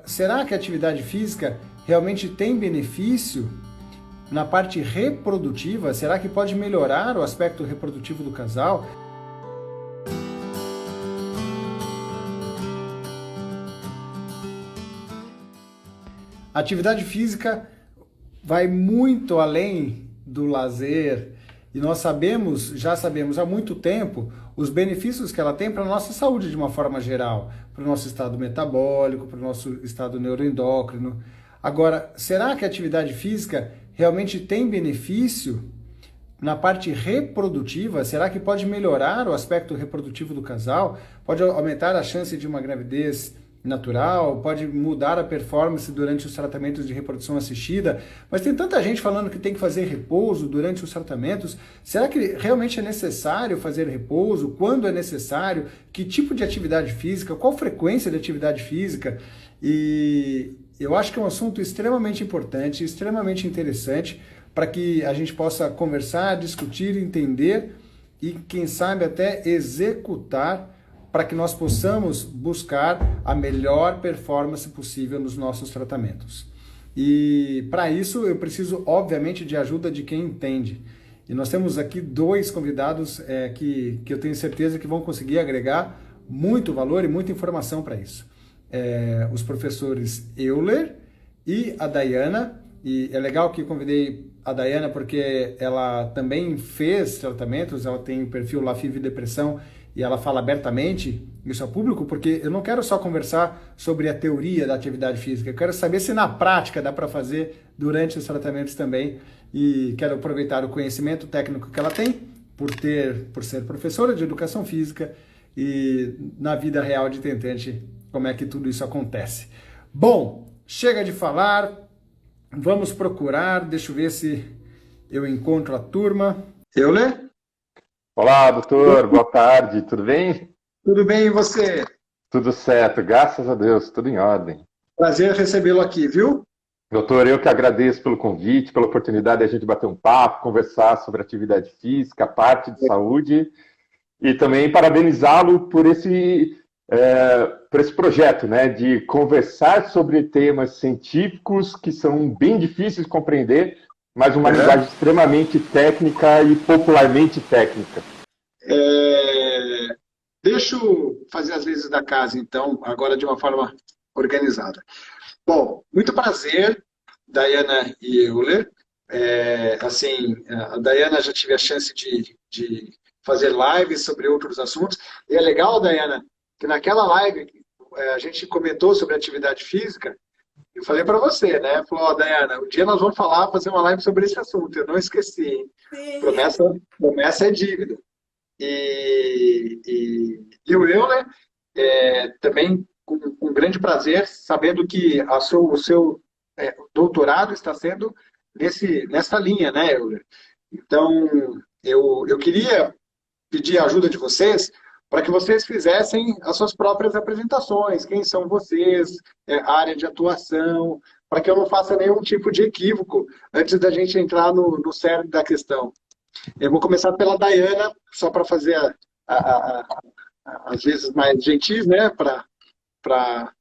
Será que a atividade física realmente tem benefício na parte reprodutiva? Será que pode melhorar o aspecto reprodutivo do casal? A atividade física vai muito além do lazer e nós já sabemos há muito tempo os benefícios que ela tem para a nossa saúde de uma forma geral, para o nosso estado metabólico, para o nosso estado neuroendócrino. Agora, será que a atividade física realmente tem benefício na parte reprodutiva? Será que pode melhorar o aspecto reprodutivo do casal? Pode aumentar a chance de uma gravidez natural? Pode mudar a performance durante os tratamentos de reprodução assistida? Mas tem tanta gente falando que tem que fazer repouso durante os tratamentos. Será que realmente é necessário fazer repouso? Quando é necessário? Que tipo de atividade física? Qual frequência de atividade física? E eu acho que é um assunto extremamente importante, extremamente interessante, para que a gente possa conversar, discutir, entender e, quem sabe, até executar para que nós possamos buscar a melhor performance possível nos nossos tratamentos. E para isso eu preciso, obviamente, de ajuda de quem entende. E nós temos aqui dois convidados que eu tenho certeza que vão conseguir agregar muito valor e muita informação para isso. Os professores Euler e a Dayana. E é legal que eu convidei a Dayana porque ela também fez tratamentos, ela tem o perfil LaFive Depressão e ela fala abertamente isso ao público, porque eu não quero só conversar sobre a teoria da atividade física, eu quero saber se na prática dá para fazer durante os tratamentos também, e quero aproveitar o conhecimento técnico que ela tem por ser professora de educação física e na vida real de tentante, como é que tudo isso acontece. Bom, chega de falar. Vamos procurar, deixa eu ver se eu encontro a turma. Euler? Olá, doutor, boa tarde, tudo bem? Tudo bem, e você? Tudo certo, graças a Deus, tudo em ordem. Prazer recebê-lo aqui, viu? Doutor, eu que agradeço pelo convite, pela oportunidade de a gente bater um papo, conversar sobre atividade física, parte de saúde, e também parabenizá-lo por esse projeto, né, de conversar sobre temas científicos que são bem difíceis de compreender, mas uma linguagem extremamente técnica e popularmente técnica. Deixa eu fazer as vezes da casa, então, agora de uma forma organizada. Bom, muito prazer, Dayana e Euler. A Dayana já tive a chance de fazer lives sobre outros assuntos. E é legal, Dayana, que naquela live a gente comentou sobre atividade física. Eu falei para você, né? Falou, Dayana, um dia nós vamos fazer uma live sobre esse assunto. Eu não esqueci, hein? Sim. Promessa é dívida. E o Euler, também com grande prazer, sabendo que o seu doutorado está sendo nessa linha, né, Euler? Então, eu queria pedir a ajuda de vocês para que vocês fizessem as suas próprias apresentações, quem são vocês, área de atuação, para que eu não faça nenhum tipo de equívoco antes da gente entrar no cerne da questão. Eu vou começar pela Dayana, só para fazer às vezes mais gentis, né, para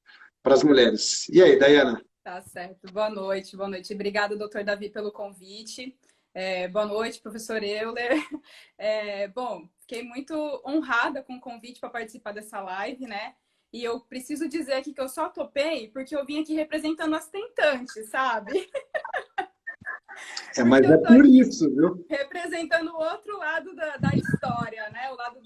as mulheres. E aí, Dayana? Tá certo. Boa noite, boa noite. Obrigada, doutor Davi, pelo convite. Boa noite, professor Euler. Bom, fiquei muito honrada com o convite para participar dessa live, né? E eu preciso dizer aqui que eu só topei porque eu vim aqui representando as tentantes, sabe? Mas é por isso, viu? Representando o outro lado da história, né? O lado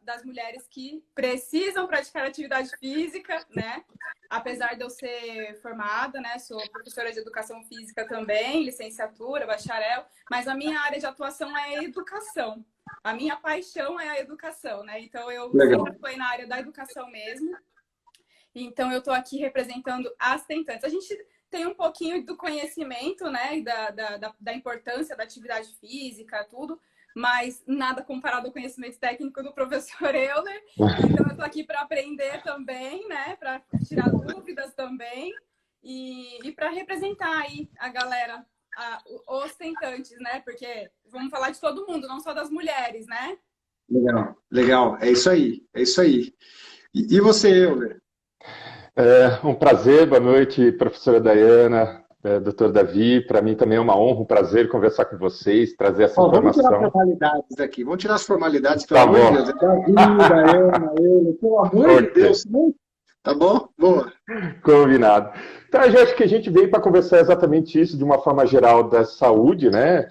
das mulheres que precisam praticar atividade física, né? Apesar de eu ser formada, né? Sou professora de educação física também, licenciatura, bacharel, mas a minha área de atuação é a educação. A minha paixão é a educação, né? Então eu sempre fui na área da educação mesmo. Então eu estou aqui representando as tentantes. A gente tem um pouquinho do conhecimento, né, da importância da atividade física, tudo, mas nada comparado ao conhecimento técnico do professor Euler. Então, eu estou aqui para aprender também, né, para tirar dúvidas também e para representar aí a galera, os tentantes, né, porque vamos falar de todo mundo, não só das mulheres, né? Legal, legal. É isso aí, é isso aí. E você, Euler? É um prazer, boa noite, professora Dayana, doutor Davi. Para mim também é uma honra, um prazer conversar com vocês, trazer essa Ó, vamos tirar as informação. formalidades aqui. Vamos tirar as formalidades, pelo Tá amor de bom. Deus. É Davi, Daiana, eu, pelo amor de Ok, Deus. Não. Tá bom? Boa. combinado. Então, eu acho que a gente veio para conversar exatamente isso de uma forma geral da saúde, né?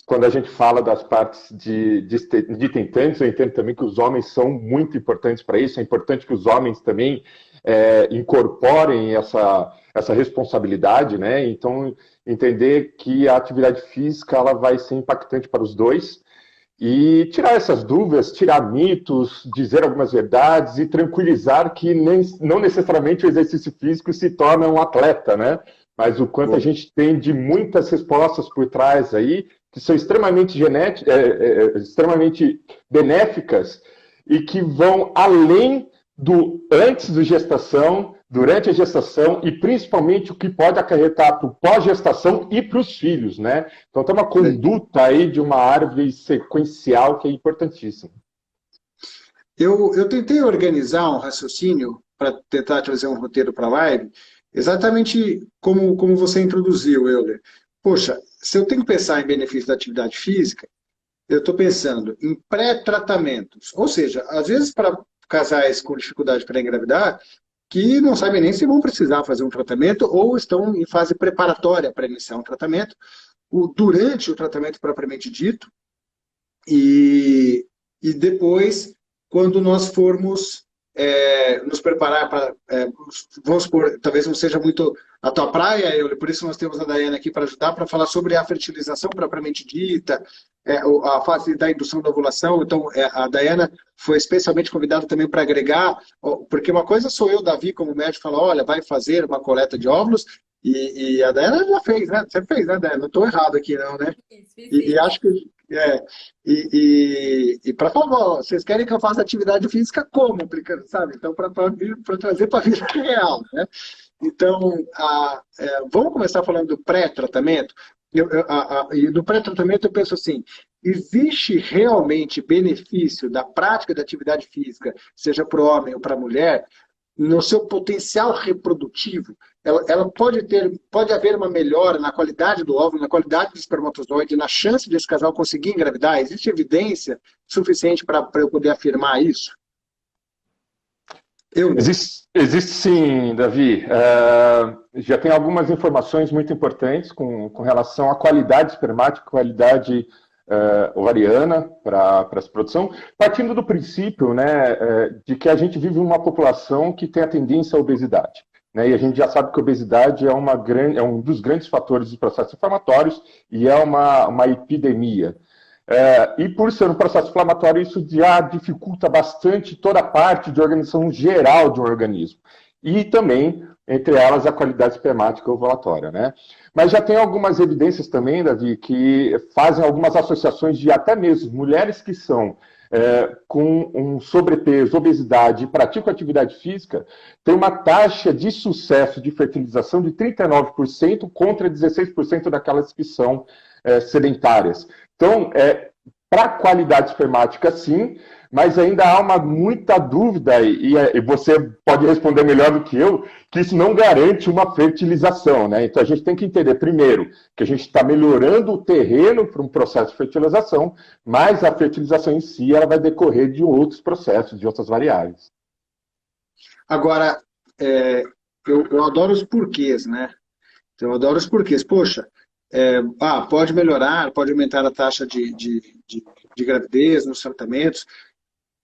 Quando a gente fala das partes de tentantes, eu entendo também que os homens são muito importantes para isso. É importante que os homens também incorporem essa responsabilidade, né? Então, entender que a atividade física ela vai ser impactante para os dois e tirar essas dúvidas, tirar mitos, dizer algumas verdades e tranquilizar que não necessariamente o exercício físico se torna um atleta, né? Mas o quanto a Boa. gente tem de muitas respostas por trás aí, que são extremamente extremamente benéficas e que vão além do antes da gestação, durante a gestação e principalmente o que pode acarretar para o pós-gestação e para os filhos, né? Então tem uma conduta aí de uma árvore sequencial que é importantíssima. Eu tentei organizar um raciocínio para tentar trazer um roteiro para a live, exatamente como você introduziu, Euler. Poxa, se eu tenho que pensar em benefício da atividade física, eu estou pensando em pré-tratamentos. Ou seja, às vezes para casais com dificuldade para engravidar, que não sabem nem se vão precisar fazer um tratamento ou estão em fase preparatória para iniciar um tratamento, durante o tratamento propriamente dito, e depois, quando nós formos nos preparar para, vamos supor, talvez não seja muito a tua praia, por isso nós temos a Daiana aqui para ajudar, para falar sobre a fertilização propriamente dita, a fase da indução da ovulação. Então, a Daiana foi especialmente convidada também para agregar, porque uma coisa sou eu, Davi, como médico, falar, olha, vai fazer uma coleta de óvulos, e a Daiana já fez, né? Você fez, né, Daiana? Não estou errado aqui, não, né? E acho que. E para falar, ó, vocês querem que eu faça atividade física como? Aplicando, sabe? Então, para trazer para a vida real, né? Então, vamos começar falando do pré-tratamento. E do pré-tratamento eu penso assim, existe realmente benefício da prática da atividade física, seja para o homem ou para a mulher, no seu potencial reprodutivo? Ela pode haver uma melhora na qualidade do óvulo, na qualidade do espermatozoide, na chance desse casal conseguir engravidar? Existe evidência suficiente para eu poder afirmar isso? Existe sim, Davi. Já tem algumas informações muito importantes com relação à qualidade espermática, qualidade ovariana para essa produção, partindo do princípio, né, de que a gente vive uma população que tem a tendência à obesidade. Né, e a gente já sabe que a obesidade é um dos grandes fatores dos processos inflamatórios e é uma epidemia. E por ser um processo inflamatório, isso já dificulta bastante toda a parte de organização geral de um organismo. E também, entre elas, a qualidade espermática ovulatória, né? Mas já tem algumas evidências também, Davi, que fazem algumas associações de até mesmo mulheres que são com um sobrepeso, obesidade e praticam atividade física, tem uma taxa de sucesso de fertilização de 39% contra 16% daquelas que são sedentárias. Então, para a qualidade espermática, sim, mas ainda há muita dúvida, e você pode responder melhor do que eu, que isso não garante uma fertilização, né? Então, a gente tem que entender, primeiro, que a gente está melhorando o terreno para um processo de fertilização, mas a fertilização em si ela vai decorrer de outros processos, de outras variáveis. Agora, eu adoro os porquês, né? Eu adoro os porquês. Poxa, pode melhorar, pode aumentar a taxa de gravidez nos tratamentos.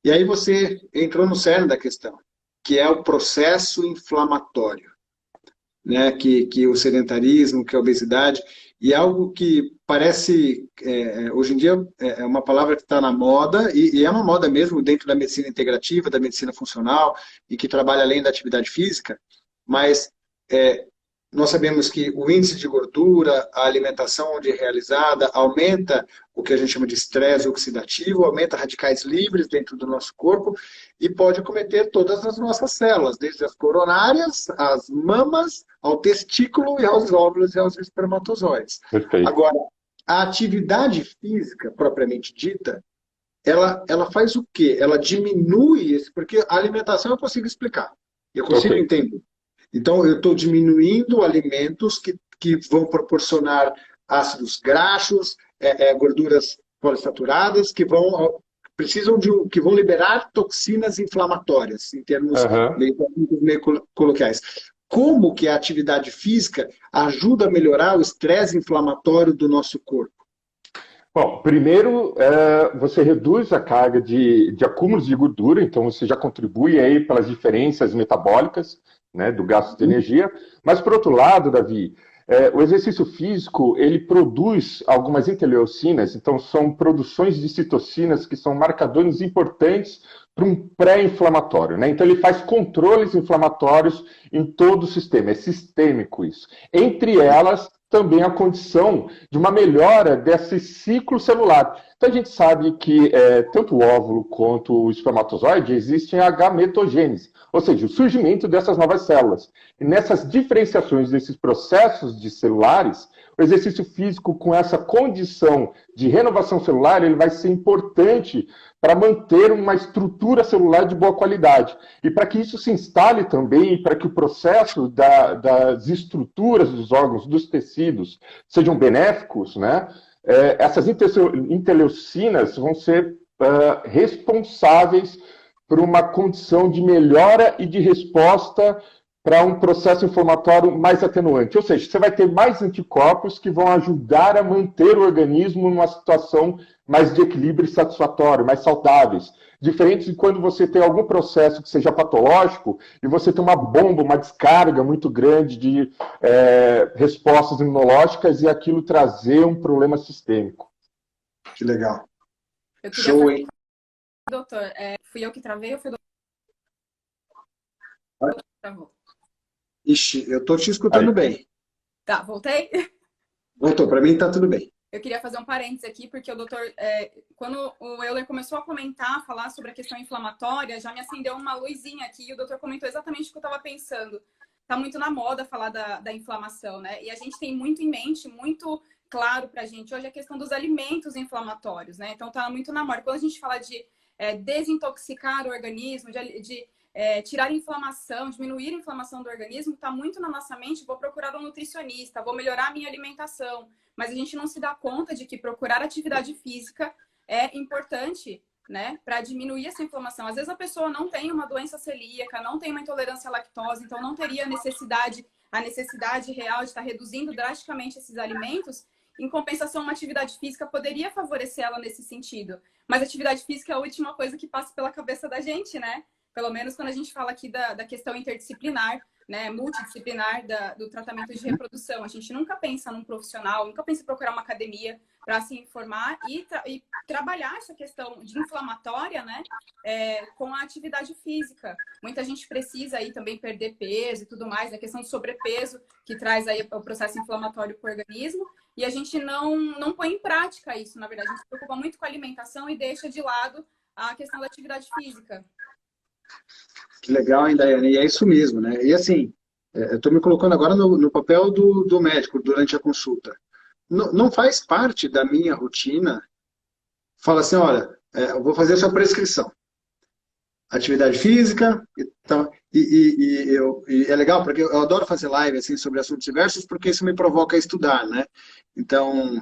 E aí você entrou no cerne da questão, que é o processo inflamatório, né? Que o sedentarismo, que a obesidade, e algo que parece, hoje em dia, é uma palavra que está na moda, e é uma moda mesmo dentro da medicina integrativa, da medicina funcional, e que trabalha além da atividade física, mas nós sabemos que o índice de gordura, a alimentação onde é realizada, aumenta o que a gente chama de estresse oxidativo, aumenta radicais livres dentro do nosso corpo e pode acometer todas as nossas células, desde as coronárias, as mamas, ao testículo e aos óvulos e aos espermatozoides. Perfeito. Agora, a atividade física, propriamente dita, ela faz o quê? Ela diminui, porque a alimentação eu consigo explicar. Eu consigo Ok. entender. Então, eu estou diminuindo alimentos que vão proporcionar ácidos graxos, gorduras poliinsaturadas, que vão liberar toxinas inflamatórias, em termos Aham. meio coloquiais. Como que a atividade física ajuda a melhorar o estresse inflamatório do nosso corpo? Bom, primeiro, você reduz a carga de acúmulos de gordura, então você já contribui aí pelas diferenças metabólicas, né, do gasto de energia. Mas, por outro lado, Davi, o exercício físico, ele produz algumas interleucinas, então são produções de citocinas que são marcadores importantes para um pré-inflamatório, né? Então ele faz controles inflamatórios em todo o sistema, é sistêmico isso. Entre elas, também a condição de uma melhora desse ciclo celular. Então a gente sabe que tanto o óvulo quanto o espermatozoide existem a gametogênese, ou seja, o surgimento dessas novas células. E nessas diferenciações desses processos de celulares, o exercício físico com essa condição de renovação celular, ele vai ser importante para manter uma estrutura celular de boa qualidade. E para que isso se instale também, para que o processo das estruturas dos órgãos, dos tecidos, sejam benéficos, né? Essas interleucinas vão ser responsáveis por uma condição de melhora e de resposta para um processo inflamatório mais atenuante. Ou seja, você vai ter mais anticorpos que vão ajudar a manter o organismo numa situação mais de equilíbrio satisfatório, mais saudáveis. Diferente de quando você tem algum processo que seja patológico e você tem uma bomba, uma descarga muito grande de respostas imunológicas e aquilo trazer um problema sistêmico. Que legal. Eu queria Show, saber, hein? doutor, fui eu que travei ou foi o doutor que travou? Ixi, eu estou te escutando bem. Tá, voltei? Voltou, para mim está tudo bem. Eu queria fazer um parênteses aqui, porque o doutor, quando o Euler começou a comentar, falar sobre a questão inflamatória, já me acendeu uma luzinha aqui e o doutor comentou exatamente o que eu estava pensando. Está muito na moda falar da inflamação, né? E a gente tem muito em mente, muito claro para a gente hoje a questão dos alimentos inflamatórios, né? Então está muito na moda. Quando a gente fala de desintoxicar o organismo, de tirar a inflamação, diminuir a inflamação do organismo, está muito na nossa mente, vou procurar um nutricionista, vou melhorar a minha alimentação. Mas a gente não se dá conta de que procurar atividade física é importante, né, para diminuir essa inflamação. Às vezes a pessoa não tem uma doença celíaca, não tem uma intolerância à lactose, então não teria a necessidade real de estar reduzindo drasticamente esses alimentos. Em compensação, uma atividade física poderia favorecer ela nesse sentido. Mas a atividade física é a última coisa que passa pela cabeça da gente, né? Pelo menos quando a gente fala aqui da questão interdisciplinar, né, multidisciplinar do tratamento de reprodução. A gente nunca pensa num profissional, nunca pensa em procurar uma academia para se informar e trabalhar essa questão de inflamatória, né, com a atividade física. Muita gente precisa aí também perder peso e tudo mais, a questão do sobrepeso, que traz aí o processo inflamatório para o organismo, e a gente não põe em prática isso, na verdade. A gente se preocupa muito com a alimentação e deixa de lado a questão da atividade física. Que legal, hein, Daiane? E é isso mesmo, né? E assim, eu estou me colocando agora no papel do médico durante a consulta. Não faz parte da minha rotina. Fala assim, olha, eu vou fazer a sua prescrição. Atividade física, e é legal, porque eu adoro fazer live assim, sobre assuntos diversos, porque isso me provoca a estudar, né? Então,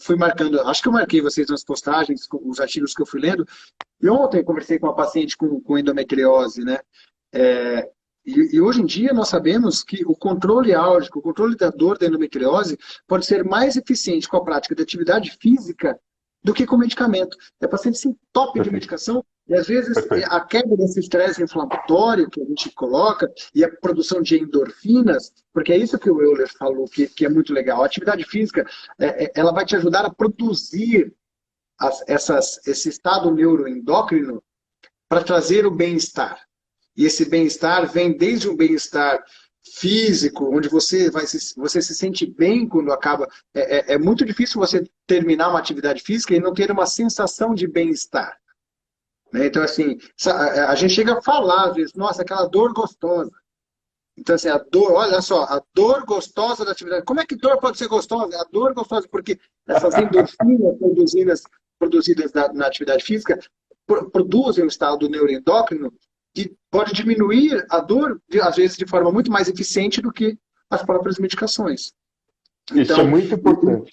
fui marcando, acho que eu marquei vocês nas postagens, os artigos que eu fui lendo, e ontem eu conversei com uma paciente com endometriose, né? E hoje em dia nós sabemos que o controle álgico, o controle da dor da endometriose pode ser mais eficiente com a prática de atividade física do que com medicamento. É paciente se entope de medicação e às vezes a quebra desse estresse inflamatório que a gente coloca e a produção de endorfinas, porque é isso que o Euler falou, que é muito legal. A atividade física, ela vai te ajudar a produzir esse estado neuroendócrino para trazer o bem-estar. E esse bem-estar vem desde um bem-estar físico, onde você se sente bem quando acaba. É muito difícil você terminar uma atividade física e não ter uma sensação de bem-estar. Né? Então, assim, a gente chega a falar, às vezes, nossa, aquela dor gostosa. Então, assim, a dor, olha só, a dor gostosa da atividade. Como é que dor pode ser gostosa? A dor gostosa, porque essas endorfinas produzidas na atividade física produzem um estado neuroendócrino que pode diminuir a dor, às vezes de forma muito mais eficiente do que as próprias medicações. Isso é Então, muito importante.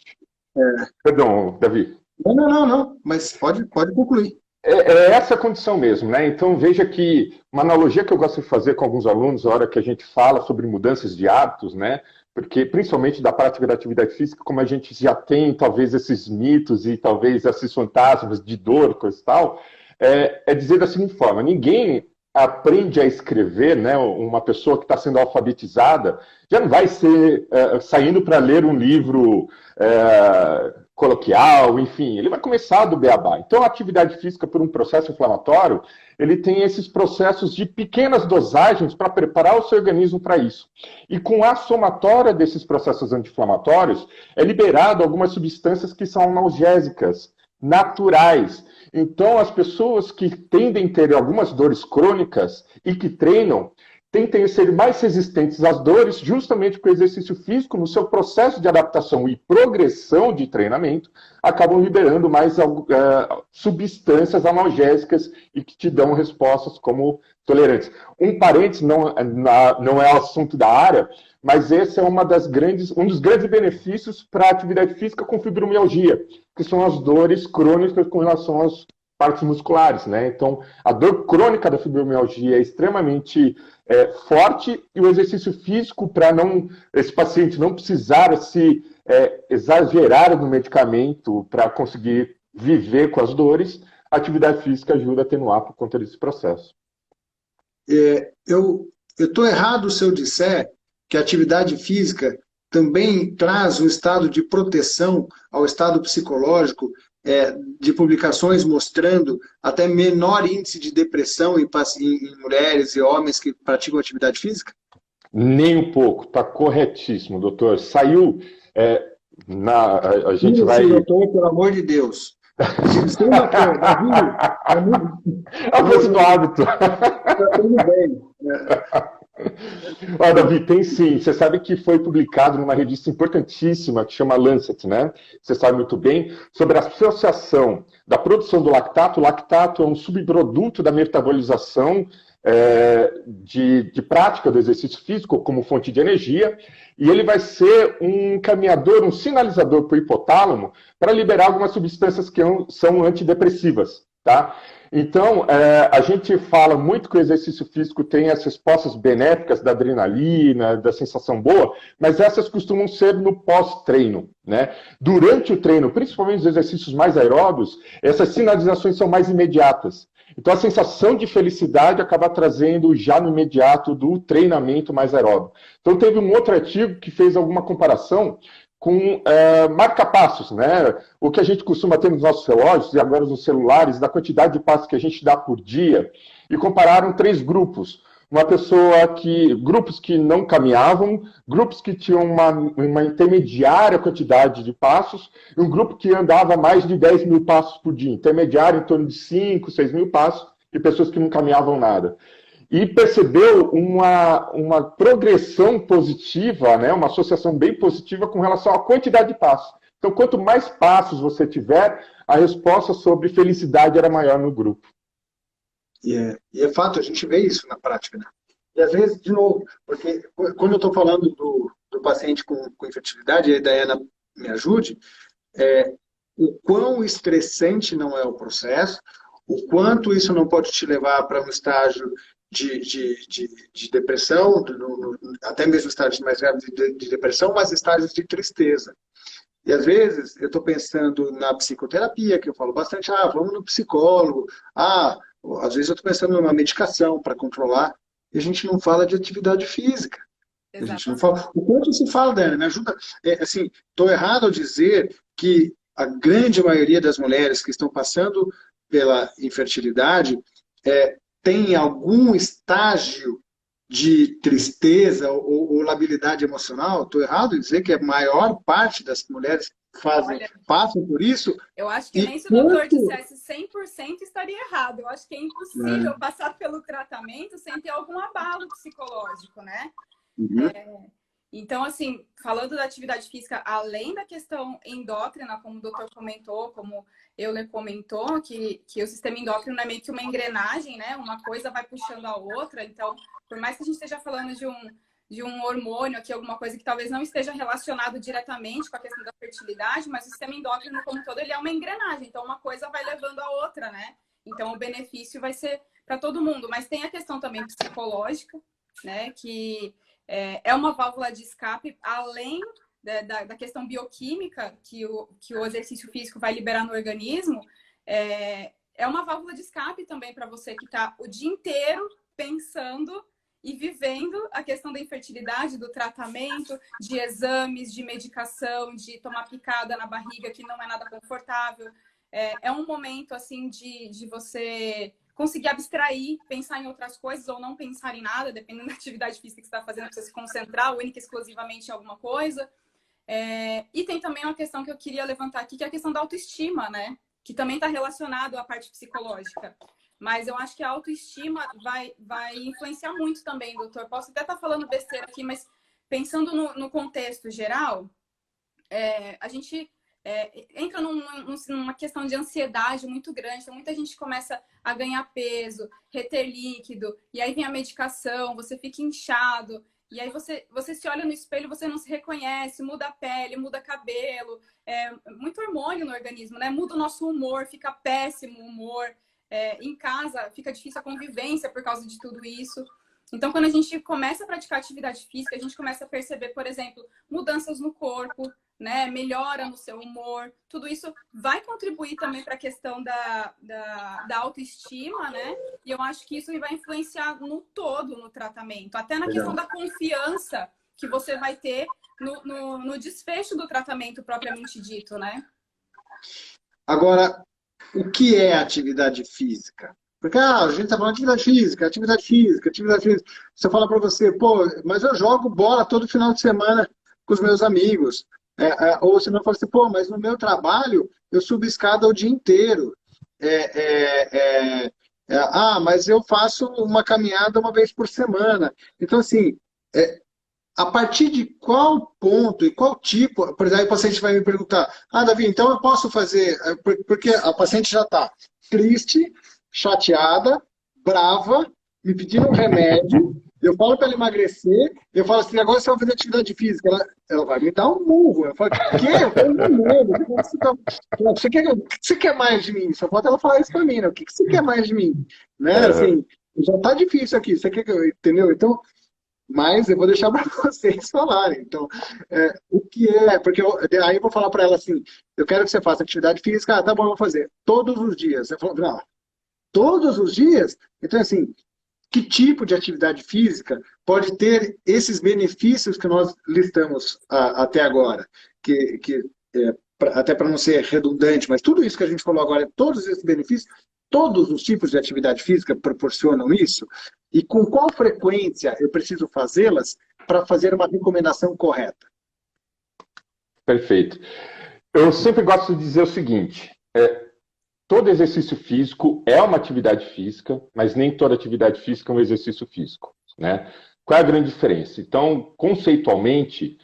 Perdão, Davi. não, mas pode concluir. É essa a condição mesmo, né? Então veja que uma analogia que eu gosto de fazer com alguns alunos, na hora que a gente fala sobre mudanças de hábitos, né? Porque principalmente da prática da atividade física, como a gente já tem talvez esses mitos e talvez esses fantasmas de dor, coisa e tal, é dizer da seguinte forma: ninguém aprende a escrever, né? Uma pessoa que está sendo alfabetizada já não vai ser saindo para ler um livro coloquial, enfim, ele vai começar do beabá. Então, a atividade física, por um processo inflamatório, ele tem esses processos de pequenas dosagens para preparar o seu organismo para isso. E com a somatória desses processos anti-inflamatórios, é liberado algumas substâncias que são analgésicas, naturais. Então, as pessoas que tendem a ter algumas dores crônicas e que treinam, tentem ser mais resistentes às dores, justamente porque o exercício físico, no seu processo de adaptação e progressão de treinamento, acabam liberando mais substâncias analgésicas e que te dão respostas como tolerantes. Um parênteses, não é o assunto da área, mas esse é um dos grandes benefícios para a atividade física com fibromialgia, que são as dores crônicas com relação às partes musculares, né? Então, a dor crônica da fibromialgia é extremamente forte, e o exercício físico, para esse paciente não precisar se exagerar no medicamento para conseguir viver com as dores, a atividade física ajuda a atenuar por conta desse processo. Eu estou errado se eu disser que a atividade física também traz um estado de proteção ao estado psicológico, de publicações mostrando até menor índice de depressão em mulheres e homens que praticam atividade física? Nem um pouco, está corretíssimo, doutor. Saiu, a gente vai... Doutor, pelo amor de Deus. A força do hábito. Está tudo bem. Davi, tem sim. Você sabe que foi publicado numa revista importantíssima que chama Lancet, né? Você sabe muito bem, sobre a associação da produção do lactato. O lactato é um subproduto da metabolização de prática do exercício físico como fonte de energia, e ele vai ser um caminhador, um sinalizador para o hipotálamo para liberar algumas substâncias que são antidepressivas, tá? Então, a gente fala muito que o exercício físico tem as respostas benéficas da adrenalina, da sensação boa, mas essas costumam ser no pós-treino, né? Durante o treino, principalmente os exercícios mais aeróbios, essas sinalizações são mais imediatas. Então, a sensação de felicidade acaba trazendo já no imediato do treinamento mais aeróbio. Então, teve um outro artigo que fez alguma comparação com marca-passos, né? O que a gente costuma ter nos nossos relógios e agora nos celulares, da quantidade de passos que a gente dá por dia, e compararam 3 grupos. Grupos que não caminhavam, grupos que tinham uma intermediária quantidade de passos, e um grupo que andava mais de 10 mil passos por dia, intermediário em torno de 5, 6 mil passos, e pessoas que não caminhavam nada. E percebeu uma progressão positiva, né, uma associação bem positiva com relação à quantidade de passos. Então, quanto mais passos você tiver, a resposta sobre felicidade era maior no grupo. E é fato, a gente vê isso na prática, né? E às vezes, de novo, porque quando eu estou falando do paciente com infertilidade, e a Daiana me ajude, o quão estressante não é o processo, o quanto isso não pode te levar para um estágio de depressão, até mesmo estágios mais graves de depressão, mas estágios de tristeza. E às vezes eu estou pensando na psicoterapia, que eu falo bastante, vamos no psicólogo, às vezes eu estou pensando numa medicação para controlar, e a gente não fala de atividade física. A gente não fala. O quanto se fala, Dana, me ajuda. Estou errado ao dizer que a grande maioria das mulheres que estão passando pela infertilidade tem algum estágio de tristeza ou labilidade emocional? Estou errado em dizer que a maior parte das mulheres passam por isso? Eu acho que nem se o doutor dissesse 100% estaria errado. Eu acho que é impossível passar pelo tratamento sem ter algum abalo psicológico, né? Uhum. Então, assim, falando da atividade física, além da questão endócrina, como o doutor comentou, como Euler comentou, que o sistema endócrino é meio que uma engrenagem, né? Uma coisa vai puxando a outra. Então, por mais que a gente esteja falando de um hormônio aqui, alguma coisa que talvez não esteja relacionado diretamente com a questão da fertilidade, mas o sistema endócrino como um todo, ele é uma engrenagem. Então, uma coisa vai levando a outra, né? Então, o benefício vai ser para todo mundo. Mas tem a questão também psicológica, né? Que é uma válvula de escape, além da questão bioquímica que o exercício físico vai liberar no organismo, é uma válvula de escape também para você que está o dia inteiro pensando e vivendo a questão da infertilidade, do tratamento, de exames, de medicação, de tomar picada na barriga, que não é nada confortável. É um momento, assim, de você conseguir abstrair, pensar em outras coisas ou não pensar em nada, dependendo da atividade física que você está fazendo, para você se concentrar única e exclusivamente em alguma coisa. E tem também uma questão que eu queria levantar aqui, que é a questão da autoestima, né? Que também está relacionado à parte psicológica. Mas eu acho que a autoestima vai influenciar muito também, doutor. Posso até estar falando besteira aqui, mas pensando no contexto geral, a gente entra numa questão de ansiedade muito grande. Então, muita gente começa a ganhar peso, reter líquido, e aí vem a medicação, você fica inchado, e aí você se olha no espelho, você não se reconhece, muda a pele, muda cabelo, muito hormônio no organismo, né? Muda o nosso humor, fica péssimo o humor. Em casa fica difícil a convivência por causa de tudo isso. Então, quando a gente começa a praticar atividade física, a gente começa a perceber, por exemplo, mudanças no corpo, né? Melhora no seu humor. Tudo isso vai contribuir também para a questão da autoestima, né? E eu acho que isso vai influenciar no todo no tratamento, até na questão da confiança que você vai ter no desfecho do tratamento propriamente dito, né? Agora, o que é atividade física? Porque a gente está falando de atividade física, atividade física, atividade física. Você fala para você, pô, mas eu jogo bola todo final de semana com os meus amigos. Ou você não fala assim, pô, mas no meu trabalho eu subo escada o dia inteiro. Mas eu faço uma caminhada uma vez por semana. Então, assim, a partir de qual ponto e qual tipo, por exemplo, o paciente vai me perguntar, Davi, então eu posso fazer, porque a paciente já está triste, chateada, brava, me pedindo um remédio, eu falo para ela emagrecer, eu falo assim, agora você vai fazer atividade física, ela vai me dar um murro, eu falo, o quê? Eu falo, não, o que você quer mais de mim? Só falta ela falar isso para mim, né? O que você quer mais de mim? Né? Assim, já está difícil aqui, você quer que eu, entendeu? Então, mas eu vou deixar para vocês falarem. Então, o que é? Porque aí eu vou falar para ela assim, eu quero que você faça atividade física, tá bom, eu vou fazer todos os dias. Você falou, não, todos os dias? Então, assim, que tipo de atividade física pode ter esses benefícios que nós listamos até agora? Até para não ser redundante, mas tudo isso que a gente falou agora, todos esses benefícios, todos os tipos de atividade física proporcionam isso? E com qual frequência eu preciso fazê-las para fazer uma recomendação correta? Perfeito. Eu sempre gosto de dizer o seguinte, todo exercício físico é uma atividade física, mas nem toda atividade física é um exercício físico, né? Qual é a grande diferença? Então, conceitualmente,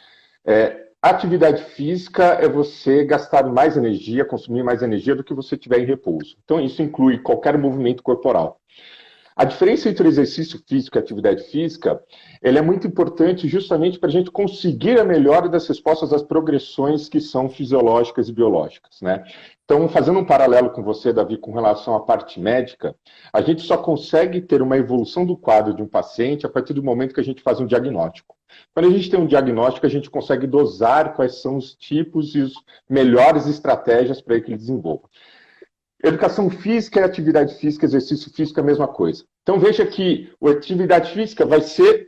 a atividade física é você gastar mais energia, consumir mais energia do que você tiver em repouso. Então, isso inclui qualquer movimento corporal. A diferença entre o exercício físico e a atividade física, ela é muito importante justamente para a gente conseguir a melhora das respostas às progressões que são fisiológicas e biológicas, né? Então, fazendo um paralelo com você, Davi, com relação à parte médica, a gente só consegue ter uma evolução do quadro de um paciente a partir do momento que a gente faz um diagnóstico. Quando a gente tem um diagnóstico, a gente consegue dosar quais são os tipos e as melhores estratégias para que ele desenvolva. Educação física e atividade física, exercício físico é a mesma coisa. Então veja que a atividade física vão ser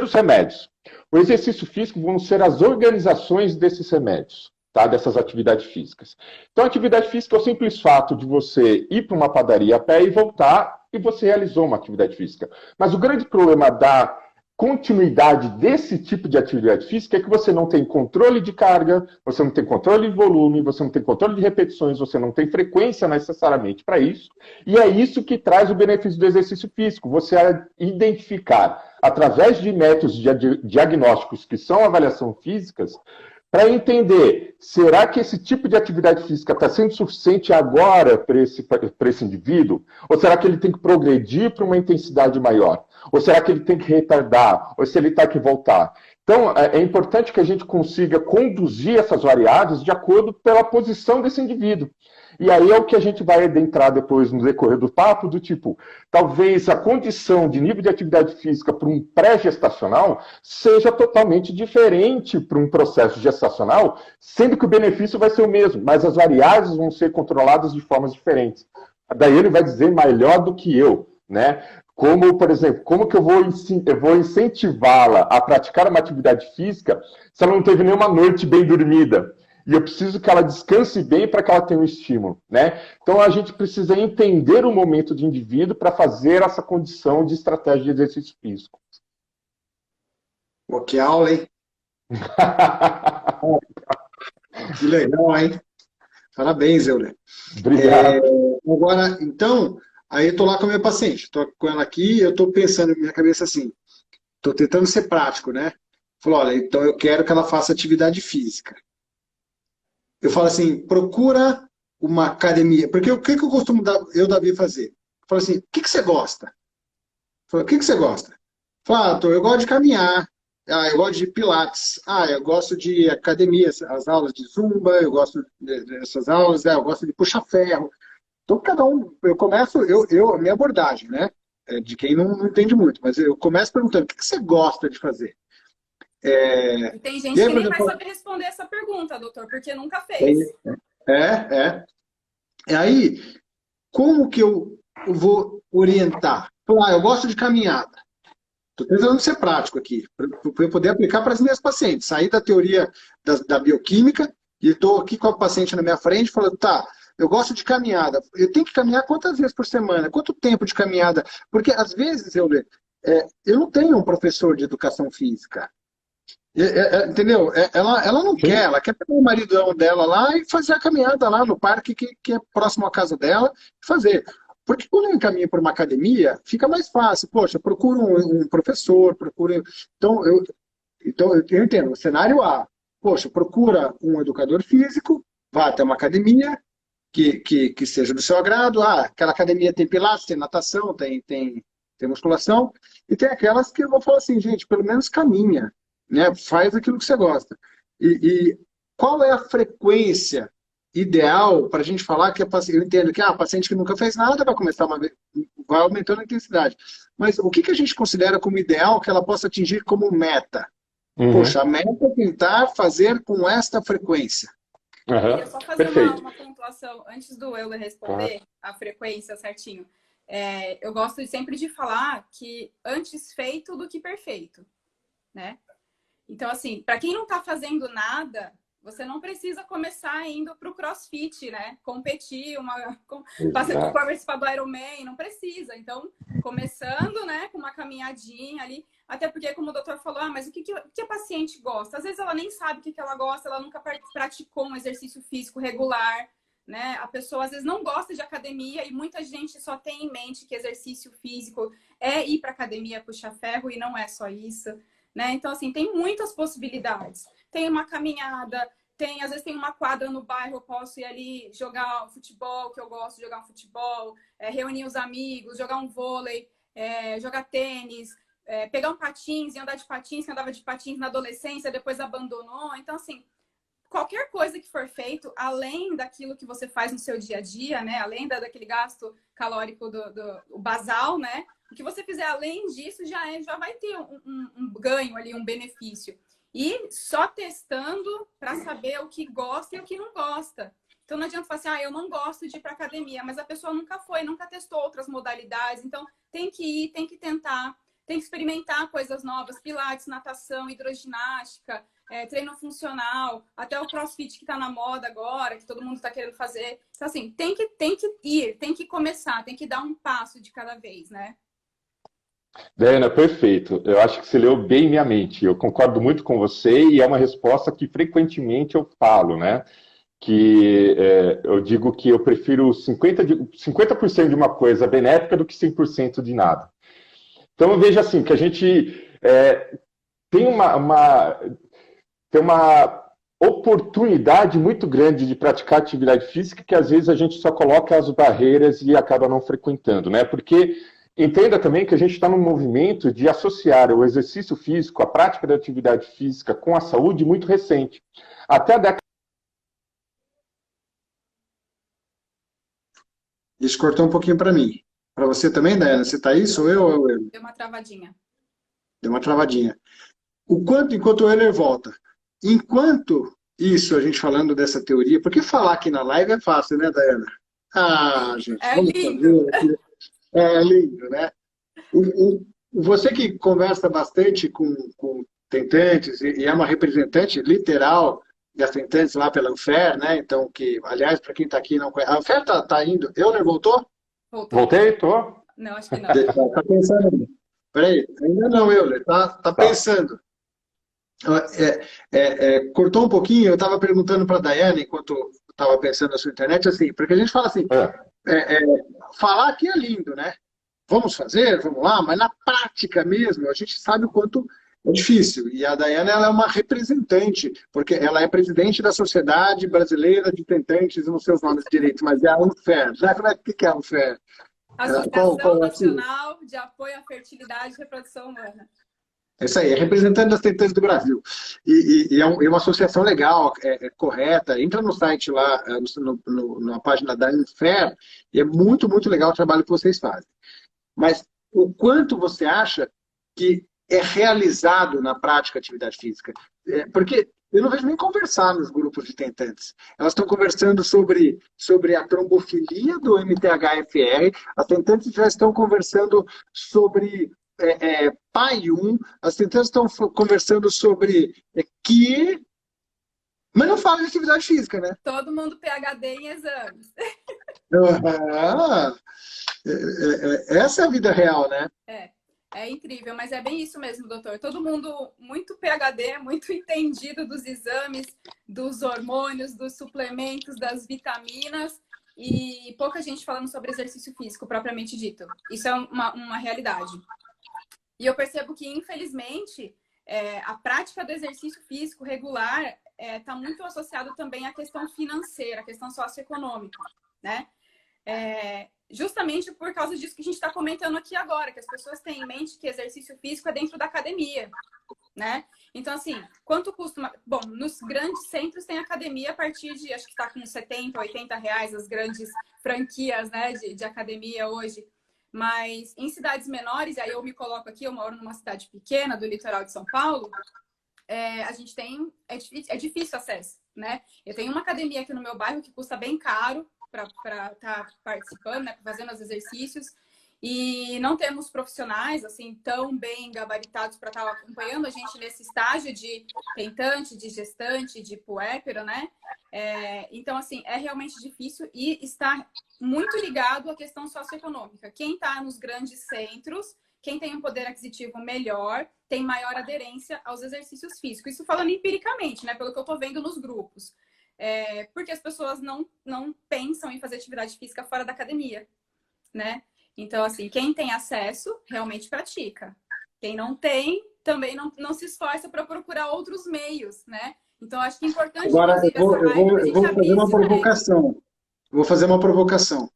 os remédios. O exercício físico vão ser as organizações desses remédios, tá? Dessas atividades físicas. Então a atividade física é o simples fato de você ir para uma padaria a pé e voltar, e você realizou uma atividade física. Mas o grande problema da continuidade desse tipo de atividade física é que você não tem controle de carga, você não tem controle de volume, você não tem controle de repetições, você não tem frequência necessariamente para isso, e é isso que traz o benefício do exercício físico, você identificar, através de métodos diagnósticos que são avaliação físicas, para entender, será que esse tipo de atividade física está sendo suficiente agora para esse indivíduo? Ou será que ele tem que progredir para uma intensidade maior? Ou será que ele tem que retardar? Ou se ele tem que voltar? Então, é importante que a gente consiga conduzir essas variáveis de acordo pela posição desse indivíduo. E aí é o que a gente vai adentrar depois no decorrer do papo, do tipo, talvez a condição de nível de atividade física para um pré-gestacional seja totalmente diferente para um processo gestacional, sendo que o benefício vai ser o mesmo, mas as variáveis vão ser controladas de formas diferentes. Daí ele vai dizer melhor do que eu, né? Como, por exemplo, como que eu vou incentivá-la a praticar uma atividade física se ela não teve nenhuma noite bem dormida? E eu preciso que ela descanse bem para que ela tenha um estímulo, né? Então a gente precisa entender o momento do indivíduo para fazer essa condição de estratégia de exercício físico. Pô, que aula, hein? Que legal, hein? Parabéns, Euler. Obrigado. Agora, então, aí eu tô lá com a minha paciente, tô com ela aqui, eu tô pensando na minha cabeça assim, tô tentando ser prático, né? Falou, olha, então eu quero que ela faça atividade física. Eu falo assim, procura uma academia. Porque o que eu costumo Davi, fazer? Eu falo assim, o que você gosta? Eu falo, o que você gosta? Fala, Arthur, eu gosto de caminhar. Ah, eu gosto de pilates. Ah, eu gosto de academia, as aulas de zumba, eu gosto dessas aulas, eu gosto de puxar ferro. Então, cada um, eu começo, a minha abordagem, né? É de quem não entende muito, mas eu começo perguntando, o que você gosta de fazer? E tem gente que nem vai saber responder essa pergunta, doutor, porque nunca fez. E aí, como que eu vou orientar? Falar, eu gosto de caminhada. Estou tentando ser prático aqui, para eu poder aplicar para as minhas pacientes. Sair da teoria da bioquímica e estou aqui com a paciente na minha frente falando, tá, eu gosto de caminhada. Eu tenho que caminhar quantas vezes por semana? Quanto tempo de caminhada? Porque, às vezes, eu não tenho um professor de educação física. Entendeu? Ela não quer, ela quer pegar o maridão dela lá e fazer a caminhada lá no parque que é próximo à casa dela e fazer. Porque quando eu encaminho para uma academia, fica mais fácil. Poxa, procura um professor, procura. Então eu entendo. O cenário A, poxa, procura um educador físico, vá até uma academia que seja do seu agrado. Ah, aquela academia tem pilates, tem natação, tem musculação. E tem aquelas que eu vou falar assim, gente, pelo menos caminha. Né? Faz aquilo que você gosta. E qual é a frequência ideal para a gente falar que a paciente, eu entendo que a paciente que nunca fez nada vai começar uma vez, vai aumentando a intensidade. Mas o que a gente considera como ideal que ela possa atingir como meta? Poxa, a meta é tentar fazer com esta frequência. Eu queria só fazer uma pontuação antes do Euler responder a frequência certinho. Eu gosto sempre de falar que antes feito do que perfeito, né? Então, assim, para quem não está fazendo nada, você não precisa começar indo para o CrossFit, né? Competir, participar do Ironman, não precisa. Então, começando, né, com uma caminhadinha ali. Até porque, como o doutor falou, mas o que a paciente gosta? Às vezes ela nem sabe o que ela gosta, ela nunca praticou um exercício físico regular, né? A pessoa, às vezes, não gosta de academia e muita gente só tem em mente que exercício físico é ir para academia puxar ferro e não é só isso. Né? Então, assim, tem muitas possibilidades. Tem uma caminhada, às vezes tem uma quadra no bairro, eu posso ir ali jogar futebol, que eu gosto de jogar um futebol, reunir os amigos, jogar um vôlei, jogar tênis, pegar um patins e andar de patins, que andava de patins na adolescência, depois abandonou. Então, assim, qualquer coisa que for feito, além daquilo que você faz no seu dia a dia, né? Além daquele gasto calórico do basal, né? O que você fizer além disso já vai ter um ganho ali, um benefício. E só testando para saber o que gosta e o que não gosta. Então não adianta falar assim, eu não gosto de ir para academia, mas a pessoa nunca foi, nunca testou outras modalidades. Então tem que ir, tem que tentar, tem que experimentar coisas novas, pilates, natação, hidroginástica, treino funcional, até o CrossFit que está na moda agora, que todo mundo está querendo fazer. Então assim, tem que ir, tem que começar, tem que dar um passo de cada vez, né? Diana, perfeito. Eu acho que você leu bem minha mente. Eu concordo muito com você e é uma resposta que frequentemente eu falo, né? Que eu digo que eu prefiro 50% de uma coisa benéfica do que 100% de nada. Então eu vejo assim, que a gente tem tem uma oportunidade muito grande de praticar atividade física que às vezes a gente só coloca as barreiras e acaba não frequentando, né? Porque entenda também que a gente está num movimento de associar o exercício físico, a prática da atividade física com a saúde muito recente. Até a década. Isso cortou um pouquinho para mim. Para você também, Daiane? Você está aí? Sou eu ou eu? Deu uma travadinha. Deu uma travadinha. Enquanto o Euler volta. Enquanto isso, a gente falando dessa teoria, porque falar aqui na live é fácil, né, Daiane? Ah, gente, É vamos lindo. fazer. É lindo, né? Você que conversa bastante com tentantes e é uma representante literal das tentantes lá pela Anfer, né? Então, que, aliás, para quem está aqui não conhece, a Anfer tá indo. Euler voltou? Voltou. Voltei? Tô? Não, acho que não. Tá pensando ainda. Peraí, ainda não, Euler, tá pensando. Cortou um pouquinho, eu estava perguntando para a Daiane, enquanto estava pensando na sua internet, assim, porque a gente fala assim, falar aqui é lindo, né? Vamos fazer, vamos lá, mas na prática mesmo, a gente sabe o quanto é difícil. E a Daiane, ela é uma representante, porque ela é presidente da Sociedade Brasileira de Tentantes, não sei os nomes direitos, mas é a Unfer. O que é a Unfer? Associação Nacional de Apoio à Fertilidade e Reprodução Humana. É isso aí, é representante das tentantes do Brasil. E é uma associação legal, correta. Entra no site lá, na página da Unfer, e é muito, muito legal o trabalho que vocês fazem. Mas o quanto você acha que é realizado na prática atividade física? Porque eu não vejo nem conversar nos grupos de tentantes. Elas estão conversando sobre a trombofilia do MTHFR, as tentantes já estão conversando sobre PAI-1, as tentantes estão conversando sobre mas não fala de atividade física, né? Todo mundo PhD em exames. Essa é a vida real, né? É incrível, mas é bem isso mesmo, doutor. Todo mundo muito PhD, muito entendido dos exames, dos hormônios, dos suplementos, das vitaminas e pouca gente falando sobre exercício físico, propriamente dito. Isso é uma realidade. E eu percebo que, infelizmente, a prática do exercício físico regular está muito associado também à questão financeira, à questão socioeconômica, né? Justamente por causa disso que a gente está comentando aqui agora, que as pessoas têm em mente que exercício físico é dentro da academia, né? Então, assim, quanto custa Bom, nos grandes centros tem academia a partir de, acho que está com 70, 80 reais, as grandes franquias, né, de academia hoje. Mas em cidades menores, aí eu me coloco aqui, eu moro numa cidade pequena do litoral de São Paulo, a gente tem... É difícil acesso, né? Eu tenho uma academia aqui no meu bairro que custa bem caro para estar participando, né, fazendo os exercícios. E não temos profissionais assim tão bem gabaritados para estar acompanhando a gente nesse estágio de tentante, de gestante, de puérpero, né? Então, assim, é realmente difícil e está muito ligado à questão socioeconômica. Quem está nos grandes centros, quem tem um poder aquisitivo melhor, tem maior aderência aos exercícios físicos. Isso falando empiricamente, né? Pelo que eu estou vendo nos grupos. Porque as pessoas não pensam em fazer atividade física fora da academia, né? Então, assim, quem tem acesso, realmente pratica. Quem não tem, também não se esforça para procurar outros meios, né? Então, acho que é importante... Agora, eu vou fazer uma provocação. Vou fazer uma provocação.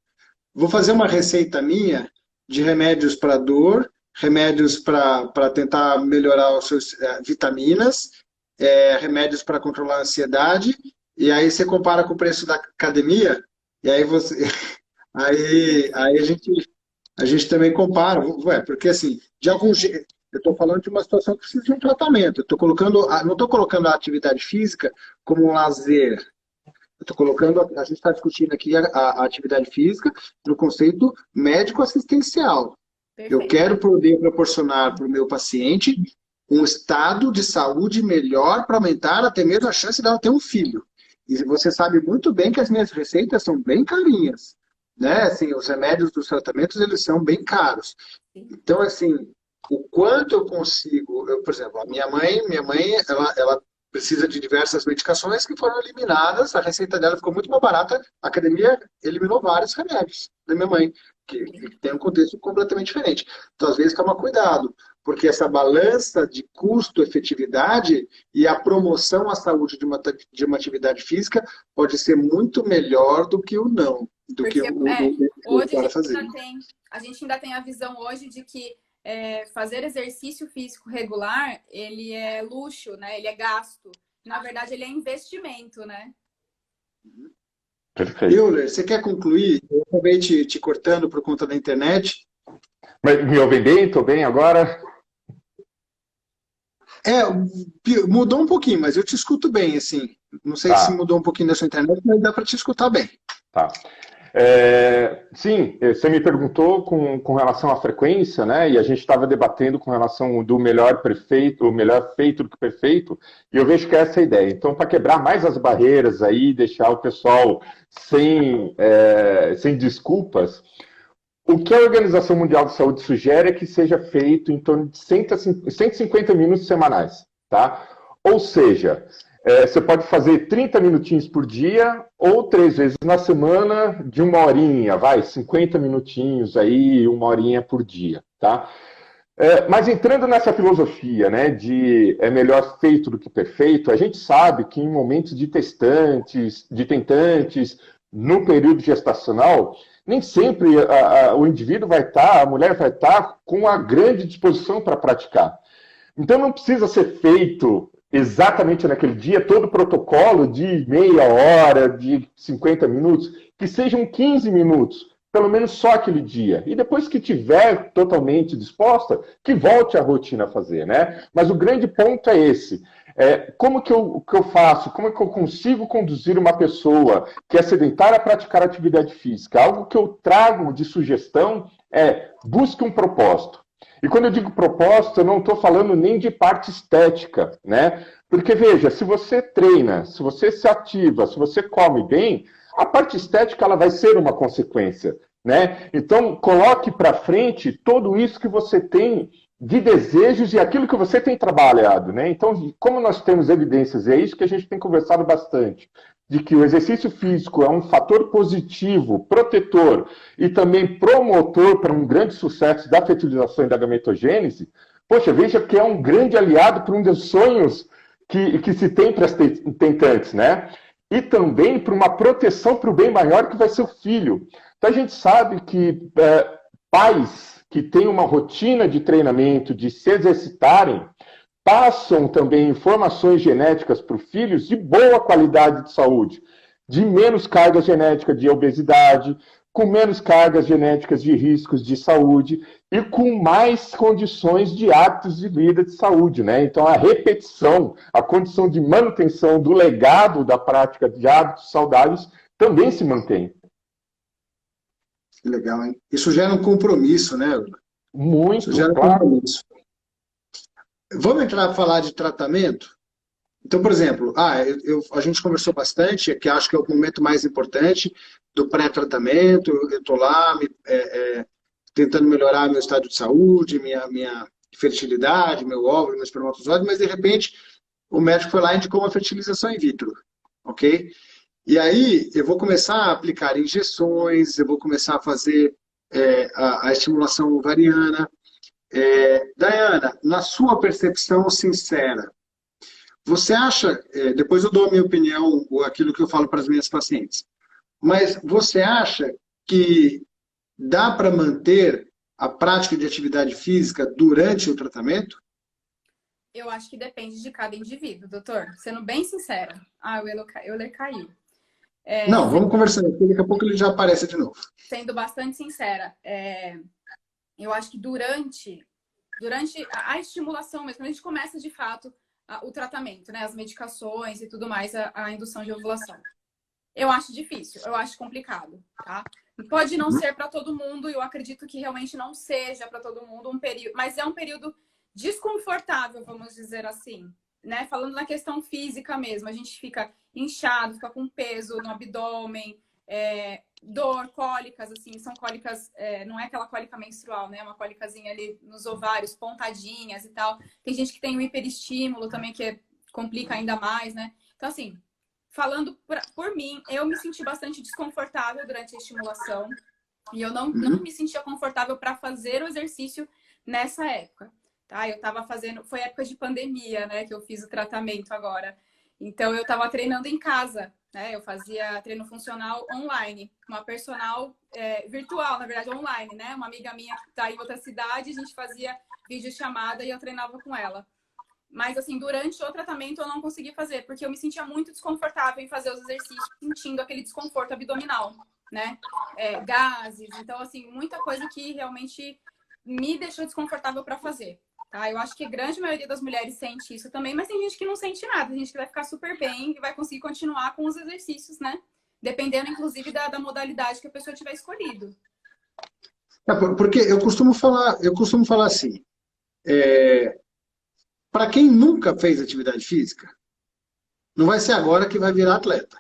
Vou fazer uma receita minha de remédios para dor, remédios para tentar melhorar as suas vitaminas, remédios para controlar a ansiedade, e aí você compara com o preço da academia, e aí aí a gente também compara, porque assim, de algum jeito, eu estou falando de uma situação que precisa de um tratamento, não estou colocando a atividade física como um lazer, eu estou colocando, a gente está discutindo aqui a atividade física no conceito médico-assistencial. Perfeito. Eu quero poder proporcionar para o meu paciente um estado de saúde melhor para aumentar até mesmo a chance dela ter um filho. E você sabe muito bem que as minhas receitas são bem carinhas, né? Assim, os remédios dos tratamentos, eles são bem caros. Então, assim, o quanto eu consigo, por exemplo, a minha mãe, ela precisa de diversas medicações que foram eliminadas, a receita dela ficou muito mais barata, a academia eliminou vários remédios da minha mãe, que tem um contexto completamente diferente. Então, às vezes, toma cuidado, porque essa balança de custo-efetividade e a promoção à saúde de uma atividade física pode ser muito melhor do que o não, do que Porque o hoje para fazer. a gente ainda tem a visão hoje de que fazer exercício físico regular, ele é luxo, né? Ele é gasto. Na verdade, ele é investimento, né? Perfeito. Euler, você quer concluir? Eu acabei te cortando por conta da internet. Mas me ouvem bem? Estou bem agora? Mudou um pouquinho, mas eu te escuto bem, assim. Não sei se mudou um pouquinho da sua internet, mas dá para te escutar bem. Tá. Sim, você me perguntou com relação à frequência, né? E a gente estava debatendo com relação do melhor perfeito, o melhor feito do que perfeito, e eu vejo que essa é a ideia. Então, para quebrar mais as barreiras aí, deixar o pessoal sem desculpas, o que a Organização Mundial de Saúde sugere é que seja feito em torno de 150 minutos semanais, tá? Ou seja, você pode fazer 30 minutinhos por dia ou 3 vezes na semana de 1 horinha, 50 minutinhos aí, 1 horinha por dia, tá? Mas entrando nessa filosofia, né, de é melhor feito do que perfeito, a gente sabe que em momentos de tentantes, no período gestacional, nem sempre o indivíduo vai estar, a mulher vai estar com a grande disposição para praticar. Então não precisa ser feito exatamente naquele dia todo o protocolo de meia hora, de 50 minutos, que sejam 15 minutos, pelo menos só aquele dia. E depois que estiver totalmente disposta, que volte à rotina a fazer, né? Mas o grande ponto é esse. Como que eu faço? Como é que eu consigo conduzir uma pessoa que é sedentária a praticar atividade física? Algo que eu trago de sugestão é busque um propósito. E quando eu digo propósito, eu não estou falando nem de parte estética, né? Porque, veja, se você treina, se você se ativa, se você come bem, a parte estética ela vai ser uma consequência, né? Então, coloque para frente tudo isso que você tem de desejos e aquilo que você tem trabalhado, né? Então, como nós temos evidências, e é isso que a gente tem conversado bastante, de que o exercício físico é um fator positivo, protetor e também promotor para um grande sucesso da fertilização e da gametogênese, poxa, veja que é um grande aliado para um dos sonhos que se tem para as tentantes, né? E também para uma proteção para o bem maior que vai ser o filho. Então a gente sabe que pais que têm uma rotina de treinamento, de se exercitarem, passam também informações genéticas para os filhos de boa qualidade de saúde, de menos carga genética de obesidade, com menos cargas genéticas de riscos de saúde e com mais condições de hábitos de vida de saúde, né? Então, a repetição, a condição de manutenção do legado da prática de hábitos saudáveis também se mantém. Que legal, hein? Isso gera um compromisso, né? Muito, Isso gera claro. um compromisso. Vamos entrar a falar de tratamento? Então, por exemplo, a gente conversou bastante, que acho que é o momento mais importante do pré-tratamento. Eu estou lá tentando melhorar meu estado de saúde, minha fertilidade, meu óvulo, meu espermatozoide, mas de repente o médico foi lá e indicou uma fertilização in vitro, ok? E aí eu vou começar a aplicar injeções, eu vou começar a fazer a estimulação ovariana. Daiana, na sua percepção sincera, você acha, depois eu dou a minha opinião, ou aquilo que eu falo para as minhas pacientes, mas você acha que dá para manter a prática de atividade física durante o tratamento? Eu acho que depende de cada indivíduo, doutor. Sendo bem sincera. O Euler caiu. Não, vamos conversando aqui, daqui a pouco ele já aparece de novo. Sendo bastante sincera, eu acho que durante a estimulação mesmo, quando a gente começa de fato o tratamento, né, as medicações e tudo mais, a indução de ovulação. Eu acho difícil, eu acho complicado, tá? Pode não ser para todo mundo, eu acredito que realmente não seja para todo mundo um período, mas é um período desconfortável, vamos dizer assim, né? Falando na questão física mesmo, a gente fica inchado, fica com peso no abdômen, dor, cólicas, assim, são cólicas, não é aquela cólica menstrual, né? É uma cólicazinha ali nos ovários, pontadinhas e tal. Tem gente que tem o hiperestímulo também, que complica ainda mais, né? Então, assim, falando por mim, eu me senti bastante desconfortável durante a estimulação e eu não me sentia confortável para fazer o exercício nessa época, tá? Eu tava fazendo, foi época de pandemia, né, que eu fiz o tratamento agora. Então, eu tava treinando em casa, né? Eu fazia treino funcional online, uma personal virtual, na verdade, online, né? Uma amiga minha que tá em outra cidade, a gente fazia videochamada e eu treinava com ela. Mas, assim, durante o tratamento eu não consegui fazer, porque eu me sentia muito desconfortável em fazer os exercícios, sentindo aquele desconforto abdominal, né? Gases, então, assim, muita coisa que realmente me deixou desconfortável para fazer, tá? Eu acho que a grande maioria das mulheres sente isso também, mas tem gente que não sente nada, tem gente que vai ficar super bem e vai conseguir continuar com os exercícios, né? Dependendo, inclusive, da modalidade que a pessoa tiver escolhido. Porque eu costumo falar assim, para quem nunca fez atividade física, não vai ser agora que vai virar atleta.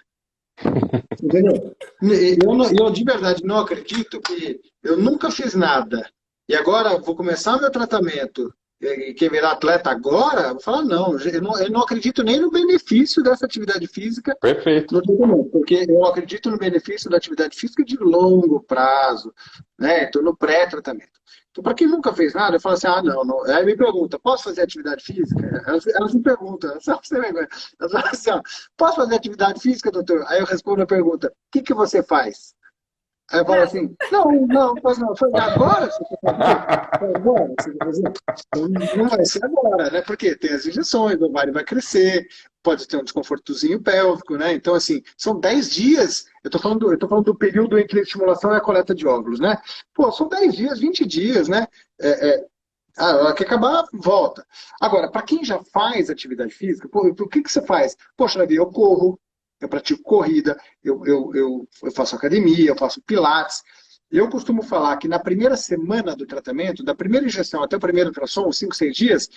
Entendeu? Eu de verdade não acredito que eu nunca fiz nada e agora vou começar meu tratamento e quer virar atleta agora? Eu vou falar, não, eu não acredito nem no benefício dessa atividade física Perfeito. no tratamento, porque eu acredito no benefício da atividade física de longo prazo, né? Então, no pré-tratamento. Então, para quem nunca fez nada, eu falo assim, não. Aí me pergunta, posso fazer atividade física? Elas me perguntam, elas falam assim, posso fazer atividade física, doutor? Aí eu respondo a pergunta, o que você faz? Aí eu falo assim, não, pois não. Foi agora você quer fazer? Foi agora você quer fazer? Então, não vai ser agora, né? Porque tem as injeções, o ovário vai crescer, pode ter um desconfortozinho pélvico, né? Então, assim, são 10 dias. Eu tô falando do período entre a estimulação e a coleta de óvulos, né? Pô, são 10 dias, 20 dias, né? A hora que acabar, volta. Agora, para quem já faz atividade física, pô, o que você faz? Poxa, eu corro, eu pratico corrida, eu faço academia, eu faço pilates. Eu costumo falar que na primeira semana do tratamento, da primeira injeção até o primeiro ultrassom, 5, 6 dias,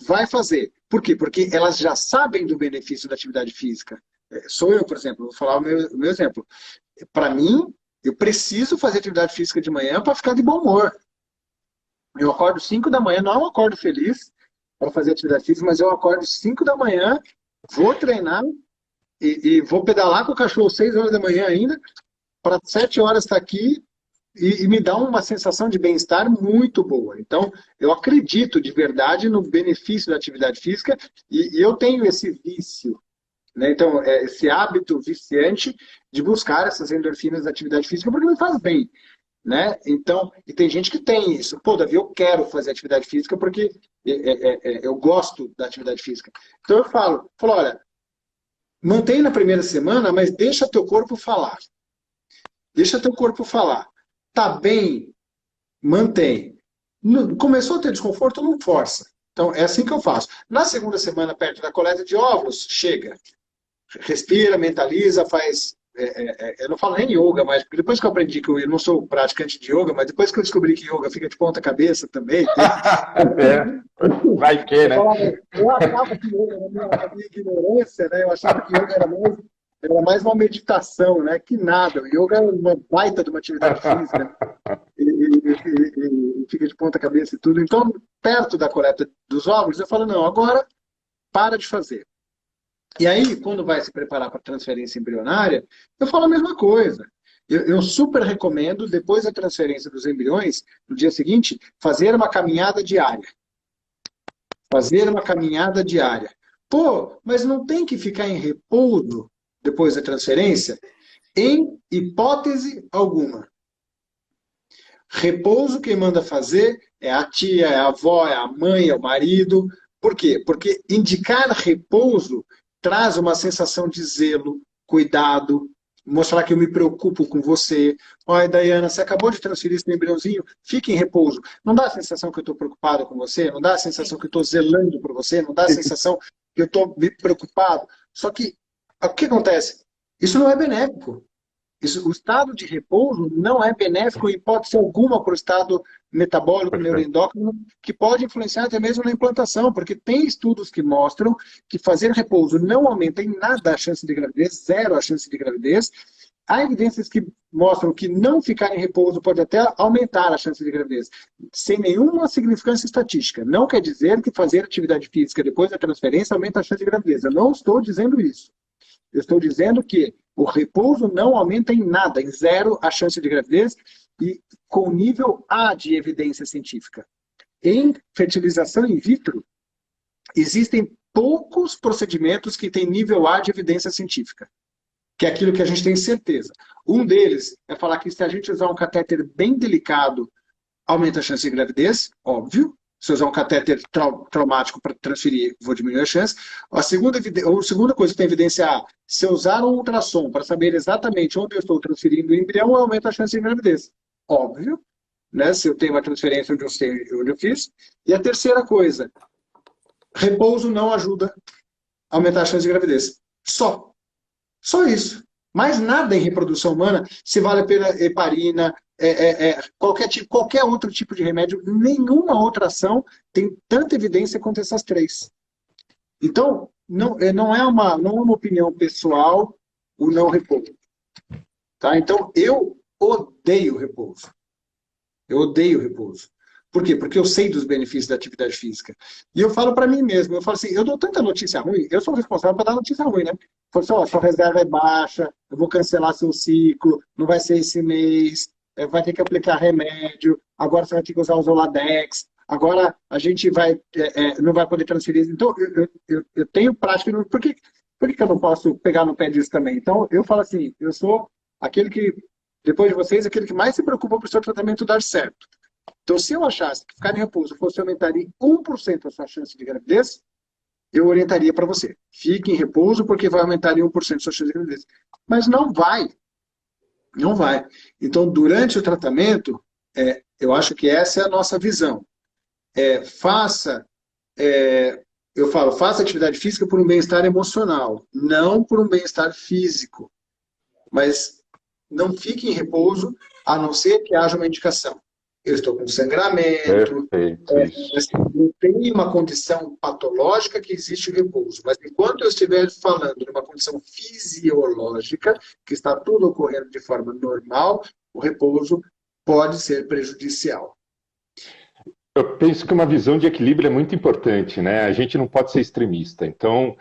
vai fazer. Por quê? Porque elas já sabem do benefício da atividade física. Sou eu, por exemplo, vou falar o meu exemplo. Para mim, eu preciso fazer atividade física de manhã para ficar de bom humor. Eu acordo 5 da manhã, não acordo feliz para fazer atividade física, mas eu acordo 5 da manhã, vou treinar, e vou pedalar com o cachorro 6 horas da manhã ainda, para 7 horas estar aqui e me dá uma sensação de bem-estar muito boa. Então, eu acredito de verdade no benefício da atividade física e eu tenho esse vício, né? Então, esse hábito viciante de buscar essas endorfinas da atividade física porque me faz bem, né? Então, e tem gente que tem isso. Pô, Davi, eu quero fazer atividade física porque eu gosto da atividade física. Então, eu falo, olha, mantém na primeira semana, mas deixa teu corpo falar. Deixa teu corpo falar. Tá bem? Mantém. Começou a ter desconforto? Não força. Então, é assim que eu faço. Na segunda semana, perto da coleta de óvulos, chega. Respira, mentaliza, faz... eu não falo nem yoga, mas porque depois que eu aprendi que eu não sou praticante de yoga, mas depois que eu descobri que yoga fica de ponta cabeça também... Vai que, né? Eu achava que yoga, na minha ignorância, né? Eu achava que yoga era mais uma meditação, né? Que nada. O yoga é uma baita de uma atividade física. E fica de ponta cabeça e tudo. Então, perto da coleta dos óvulos, eu falo, não, agora para de fazer. E aí, quando vai se preparar para a transferência embrionária, eu falo a mesma coisa. Eu super recomendo, depois da transferência dos embriões, no dia seguinte, fazer uma caminhada diária. Fazer uma caminhada diária. Pô, mas não tem que ficar em repouso depois da transferência? Em hipótese alguma. Repouso quem manda fazer é a tia, é a avó, é a mãe, é o marido. Por quê? Porque indicar repouso traz uma sensação de zelo, cuidado, mostrar que eu me preocupo com você. Olha, Daiana, você acabou de transferir esse embriãozinho, fique em repouso. Não dá a sensação que eu estou preocupado com você? Não dá a sensação que eu estou zelando por você? Não dá a sensação que eu estou preocupado? Só que, o que acontece? Isso não é benéfico. O estado de repouso não é benéfico em hipótese alguma para o estado metabólico neuroendócrino, que pode influenciar até mesmo na implantação, porque tem estudos que mostram que fazer repouso não aumenta em nada a chance de gravidez, zero a chance de gravidez, há evidências que mostram que não ficar em repouso pode até aumentar a chance de gravidez, sem nenhuma significância estatística. Não quer dizer que fazer atividade física depois da transferência aumenta a chance de gravidez. Eu não estou dizendo isso. Eu estou dizendo que o repouso não aumenta em nada, em zero, a chance de gravidez, e com nível A de evidência científica. Em fertilização in vitro, existem poucos procedimentos que têm nível A de evidência científica, que é aquilo que a gente tem certeza. Um deles é falar que se a gente usar um catéter bem delicado, aumenta a chance de gravidez, óbvio. Se usar um catéter traumático para transferir, vou diminuir a chance. A segunda coisa que tem evidência A, se eu usar um ultrassom para saber exatamente onde eu estou transferindo o embrião, aumenta a chance de gravidez. Óbvio, né? Se eu tenho uma transferência onde eu sei onde eu fiz. E a terceira coisa, repouso não ajuda a aumentar a chance de gravidez. Só isso. Mais nada em reprodução humana, se vale a pena heparina, qualquer outro tipo de remédio, nenhuma outra ação tem tanta evidência quanto essas três. Então, não é uma opinião pessoal o não repouso. Tá? Então, eu odeio repouso. Eu odeio repouso. Por quê? Porque eu sei dos benefícios da atividade física. E eu falo para mim mesmo, eu falo assim, eu dou tanta notícia ruim, eu sou responsável para dar notícia ruim, né? Eu falo assim, sua reserva é baixa, eu vou cancelar seu ciclo, não vai ser esse mês, vai ter que aplicar remédio, agora você vai ter que usar o Zoladex, agora a gente não vai poder transferir. Então, eu tenho prática, por que eu não posso pegar no pé disso também? Então, eu falo assim, eu sou aquele que, depois de vocês, aquele que mais se preocupa para o seu tratamento dar certo. Então, se eu achasse que ficar em repouso fosse aumentar em 1% a sua chance de gravidez, eu orientaria para você. Fique em repouso porque vai aumentar em 1% a sua chance de gravidez. Mas não vai. Não vai. Então, durante o tratamento, eu acho que essa é a nossa visão. Faça atividade física por um bem-estar emocional, não por um bem-estar físico. Mas não fique em repouso, a não ser que haja uma indicação. Eu estou com sangramento, não tem uma condição patológica que existe o repouso. Mas enquanto eu estiver falando de uma condição fisiológica, que está tudo ocorrendo de forma normal, o repouso pode ser prejudicial. Eu penso que uma visão de equilíbrio é muito importante, né? A gente não pode ser extremista. Então,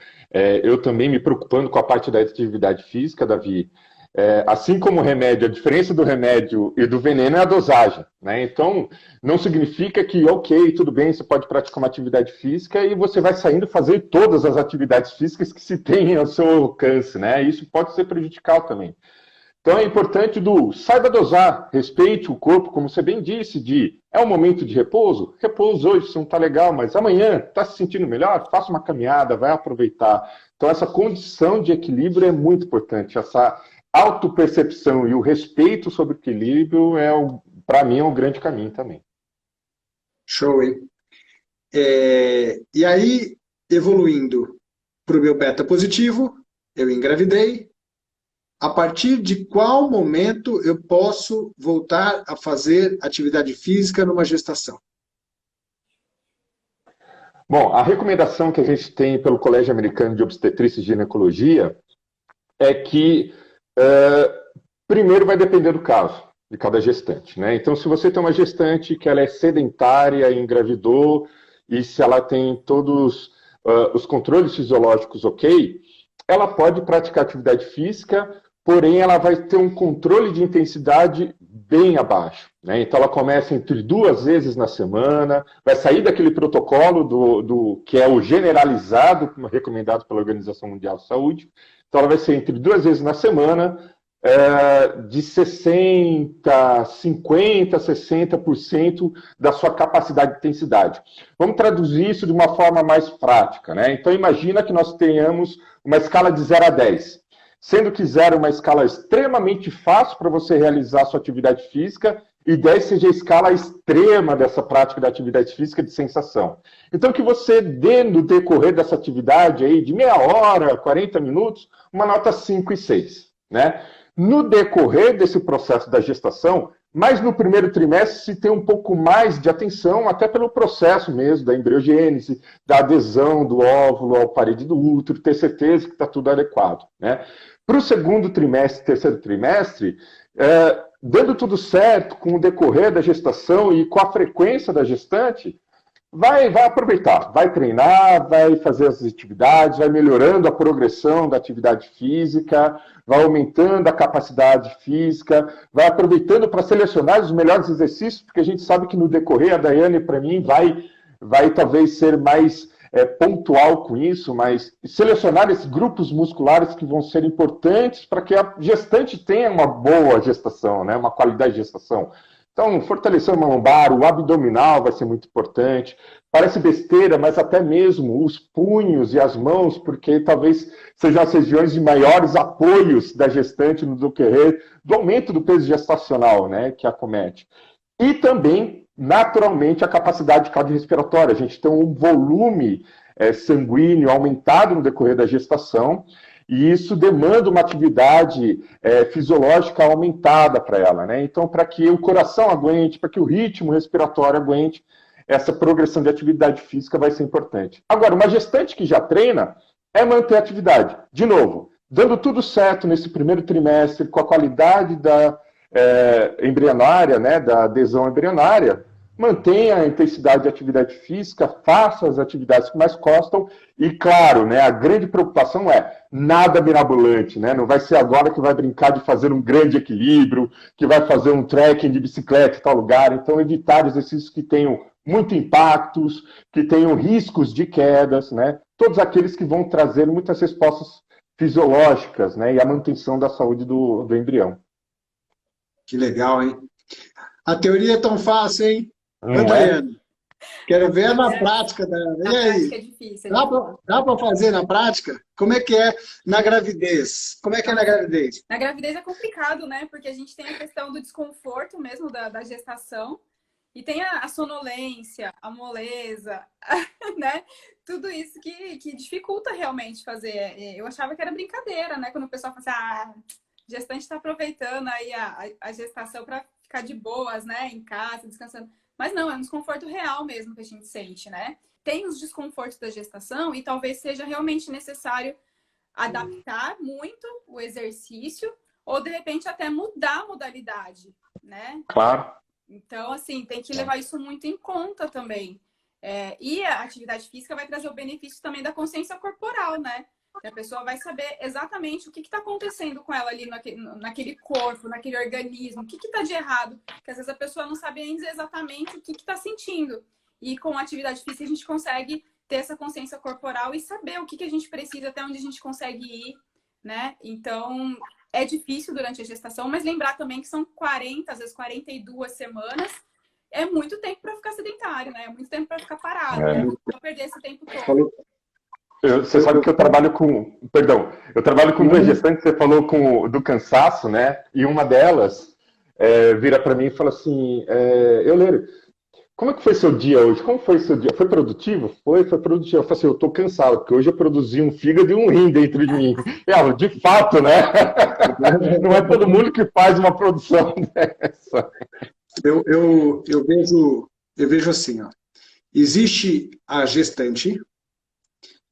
eu também me preocupando com a parte da atividade física, Davi, assim como o remédio, a diferença do remédio e do veneno é a dosagem, né? Então, não significa que, ok, tudo bem, você pode praticar uma atividade física e você vai saindo fazer todas as atividades físicas que se tem ao seu alcance, né? Isso pode ser prejudicial também. Então, é importante saiba dosar, respeite o corpo, como você bem disse, é um momento de repouso? Repouso hoje, se não está legal, mas amanhã está se sentindo melhor? Faça uma caminhada, vai aproveitar. Então, essa condição de equilíbrio é muito importante, essa autopercepção e o respeito sobre o equilíbrio, para mim, é um grande caminho também. Show, hein? E aí, evoluindo para o meu beta positivo, eu engravidei. A partir de qual momento eu posso voltar a fazer atividade física numa gestação? Bom, a recomendação que a gente tem pelo Colégio Americano de Obstetrícia e Ginecologia é que primeiro vai depender do caso, de cada gestante, né? Então, se você tem uma gestante que ela é sedentária, engravidou, e se ela tem todos os controles fisiológicos ok, ela pode praticar atividade física, porém ela vai ter um controle de intensidade bem abaixo, né? Então ela começa entre 2 vezes na semana, vai sair daquele protocolo que é o generalizado, recomendado pela Organização Mundial de Saúde. Então ela vai ser entre 2 vezes na semana, de 60%, 50%, 60% da sua capacidade de intensidade. Vamos traduzir isso de uma forma mais prática, né? Então imagina que nós tenhamos uma escala de 0 a 10. Sendo que 0 é uma escala extremamente fácil para você realizar a sua atividade física e 10 seja a escala extrema dessa prática da atividade física de sensação. Então que você dê no decorrer dessa atividade aí de meia hora, 40 minutos, uma nota 5 e 6, né? No decorrer desse processo da gestação, Mas no primeiro trimestre se tem um pouco mais de atenção, até pelo processo mesmo da embriogênese, da adesão do óvulo à parede do útero, ter certeza que está tudo adequado, né? Para o segundo trimestre, terceiro trimestre, dando tudo certo com o decorrer da gestação e com a frequência da gestante, vai aproveitar, vai treinar, vai fazer as atividades, vai melhorando a progressão da atividade física, vai aumentando a capacidade física, vai aproveitando para selecionar os melhores exercícios, porque a gente sabe que no decorrer, a Daiane, para mim, vai talvez ser mais pontual com isso, mas selecionar esses grupos musculares que vão ser importantes para que a gestante tenha uma boa gestação, né, uma qualidade de gestação. Então, fortalecer o lombar, o abdominal vai ser muito importante. Parece besteira, mas até mesmo os punhos e as mãos, porque talvez sejam as regiões de maiores apoios da gestante no decorrer do aumento do peso gestacional, né, que acomete. E também, naturalmente, a capacidade cardiorrespiratória. A gente tem um volume sanguíneo aumentado no decorrer da gestação, e isso demanda uma atividade fisiológica aumentada para ela, né? Então, para que o coração aguente, para que o ritmo respiratório aguente, essa progressão de atividade física vai ser importante. Agora, uma gestante que já treina é manter a atividade. De novo, dando tudo certo nesse primeiro trimestre, com a qualidade da embrionária, né, da adesão embrionária, mantenha a intensidade de atividade física, faça as atividades que mais costam e, claro, né, a grande preocupação é nada mirabolante, né? Não vai ser agora que vai brincar de fazer um grande equilíbrio, que vai fazer um trekking de bicicleta em tal lugar. Então, evitar exercícios que tenham muito impactos, que tenham riscos de quedas, né? Todos aqueles que vão trazer muitas respostas fisiológicas, né? E a manutenção da saúde do embrião. Que legal, hein? A teoria é tão fácil, hein? Não Daiane, quero ver na prática, Daiane. Na E aí? prática é difícil. Dá para fazer na prática? Como é que é na gravidez? Como é que é na gravidez? Na gravidez é complicado, né? Porque a gente tem a questão do desconforto mesmo da gestação. E tem a sonolência, a moleza, né? Tudo isso que dificulta realmente fazer. Eu achava que era brincadeira, né? Quando o pessoal fala assim, gestante está aproveitando aí a gestação para ficar de boas, né? Em casa, descansando. Mas não, é um desconforto real mesmo que a gente sente, né? Tem os desconfortos da gestação e talvez seja realmente necessário adaptar muito o exercício ou, de repente, até mudar a modalidade, né? Claro. Então, assim, tem que levar isso muito em conta também. E a atividade física vai trazer o benefício também da consciência corporal, né? Que a pessoa vai saber exatamente o que está acontecendo com ela ali naquele corpo, naquele organismo, o que está de errado. Porque às vezes a pessoa não sabe ainda exatamente o que está sentindo. E com a atividade física a gente consegue ter essa consciência corporal e saber o que a gente precisa, até onde a gente consegue ir, né? Então, é difícil durante a gestação, mas lembrar também que são 40, às vezes 42 semanas. É muito tempo para ficar sedentário, né? É muito tempo para ficar parado, né? Não perder esse tempo todo. Você sabe que eu trabalho com... Perdão, eu trabalho com duas gestantes, você falou do cansaço, né? E uma delas vira para mim e fala assim, Euler, como é que foi seu dia hoje? Como foi seu dia? Foi produtivo? Foi produtivo. Eu falei assim, eu tô cansado, porque hoje eu produzi um fígado e um rim dentro de mim. De fato, né? Não é todo mundo que faz uma produção dessa. Eu vejo assim, ó. Existe a gestante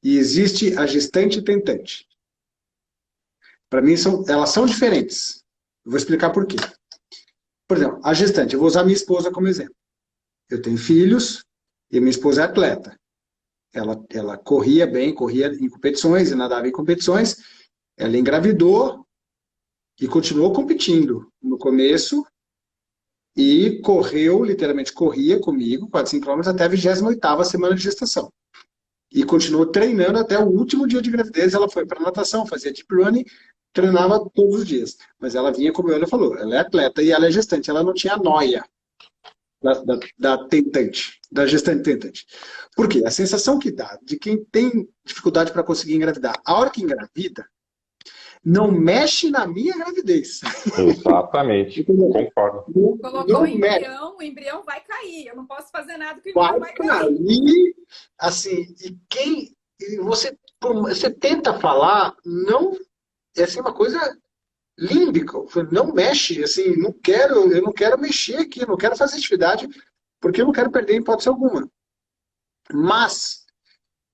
e existe a gestante tentante. Para mim, elas são diferentes. Eu vou explicar por quê. Por exemplo, a gestante, eu vou usar minha esposa como exemplo. Eu tenho filhos e minha esposa é atleta. Ela corria bem, corria em competições e nadava em competições. Ela engravidou e continuou competindo no começo e literalmente corria comigo, 4, 5 km até a 28ª semana de gestação. E continuou treinando até o último dia de gravidez. Ela foi para natação, fazia deep running, treinava todos os dias. Mas ela vinha, como ela falou, ela é atleta e ela é gestante. Ela não tinha noia da tentante, da gestante tentante. Por quê? A sensação que dá de quem tem dificuldade para conseguir engravidar, a hora que engravida, não mexe na minha gravidez. Exatamente, concordo. Colocou o embrião vai cair. Eu não posso fazer nada que o embrião vai cair. Assim, você tenta falar, não é assim uma coisa límbica. Eu falei, não mexe, assim, não quero, eu não quero mexer aqui, não quero fazer atividade, porque eu não quero perder em hipótese alguma. Mas,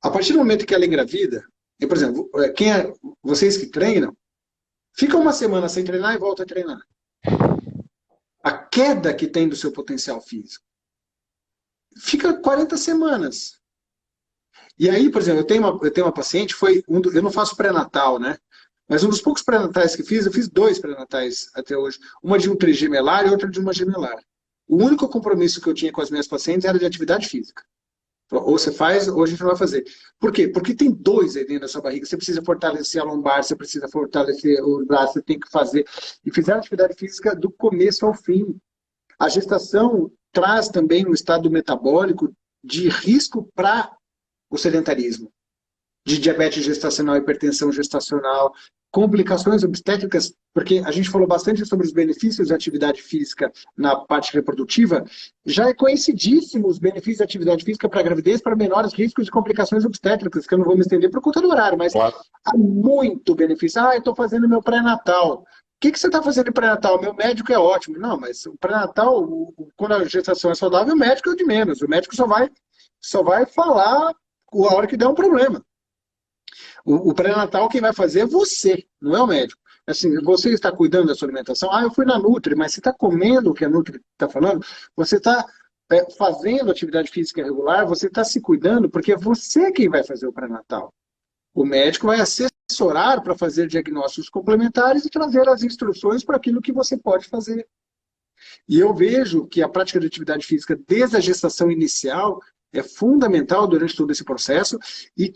a partir do momento que ela engravida, eu, por exemplo, vocês que treinam, fica uma semana sem treinar e volta a treinar. A queda que tem do seu potencial físico fica 40 semanas. E aí, por exemplo, eu tenho uma paciente, eu não faço pré-natal, né? Mas um dos poucos pré-natais que fiz, eu fiz 2 pré-natais até hoje. Uma de um trigemelar e outra de uma gemelar. O único compromisso que eu tinha com as minhas pacientes era de atividade física. Ou você faz, ou a gente não vai fazer. Por quê? Porque tem 2 aí dentro da sua barriga. Você precisa fortalecer a lombar, você precisa fortalecer o braço, você tem que fazer. E fizeram atividade física do começo ao fim. A gestação traz também um estado metabólico de risco para o sedentarismo, de diabetes gestacional, hipertensão gestacional, complicações obstétricas, porque a gente falou bastante sobre os benefícios da atividade física na parte reprodutiva, já é conhecidíssimo os benefícios da atividade física para a gravidez, para menores riscos de complicações obstétricas, que eu não vou me estender por conta do horário, mas Claro. há muito benefício. Eu estou fazendo meu pré-natal. O que você está fazendo em pré-natal? Meu médico é ótimo. Não, mas o pré-natal, quando a gestação é saudável, o médico é o de menos. O médico só vai falar a hora que der um problema. O pré-natal quem vai fazer é você, não é o médico. Assim, você está cuidando da sua alimentação? Eu fui na Nutri, mas você está comendo o que a Nutri está falando? Você está fazendo atividade física regular? Você está se cuidando? Porque é você quem vai fazer o pré-natal. O médico vai assessorar para fazer diagnósticos complementares e trazer as instruções para aquilo que você pode fazer. E eu vejo que a prática de atividade física desde a gestação inicial é fundamental durante todo esse processo e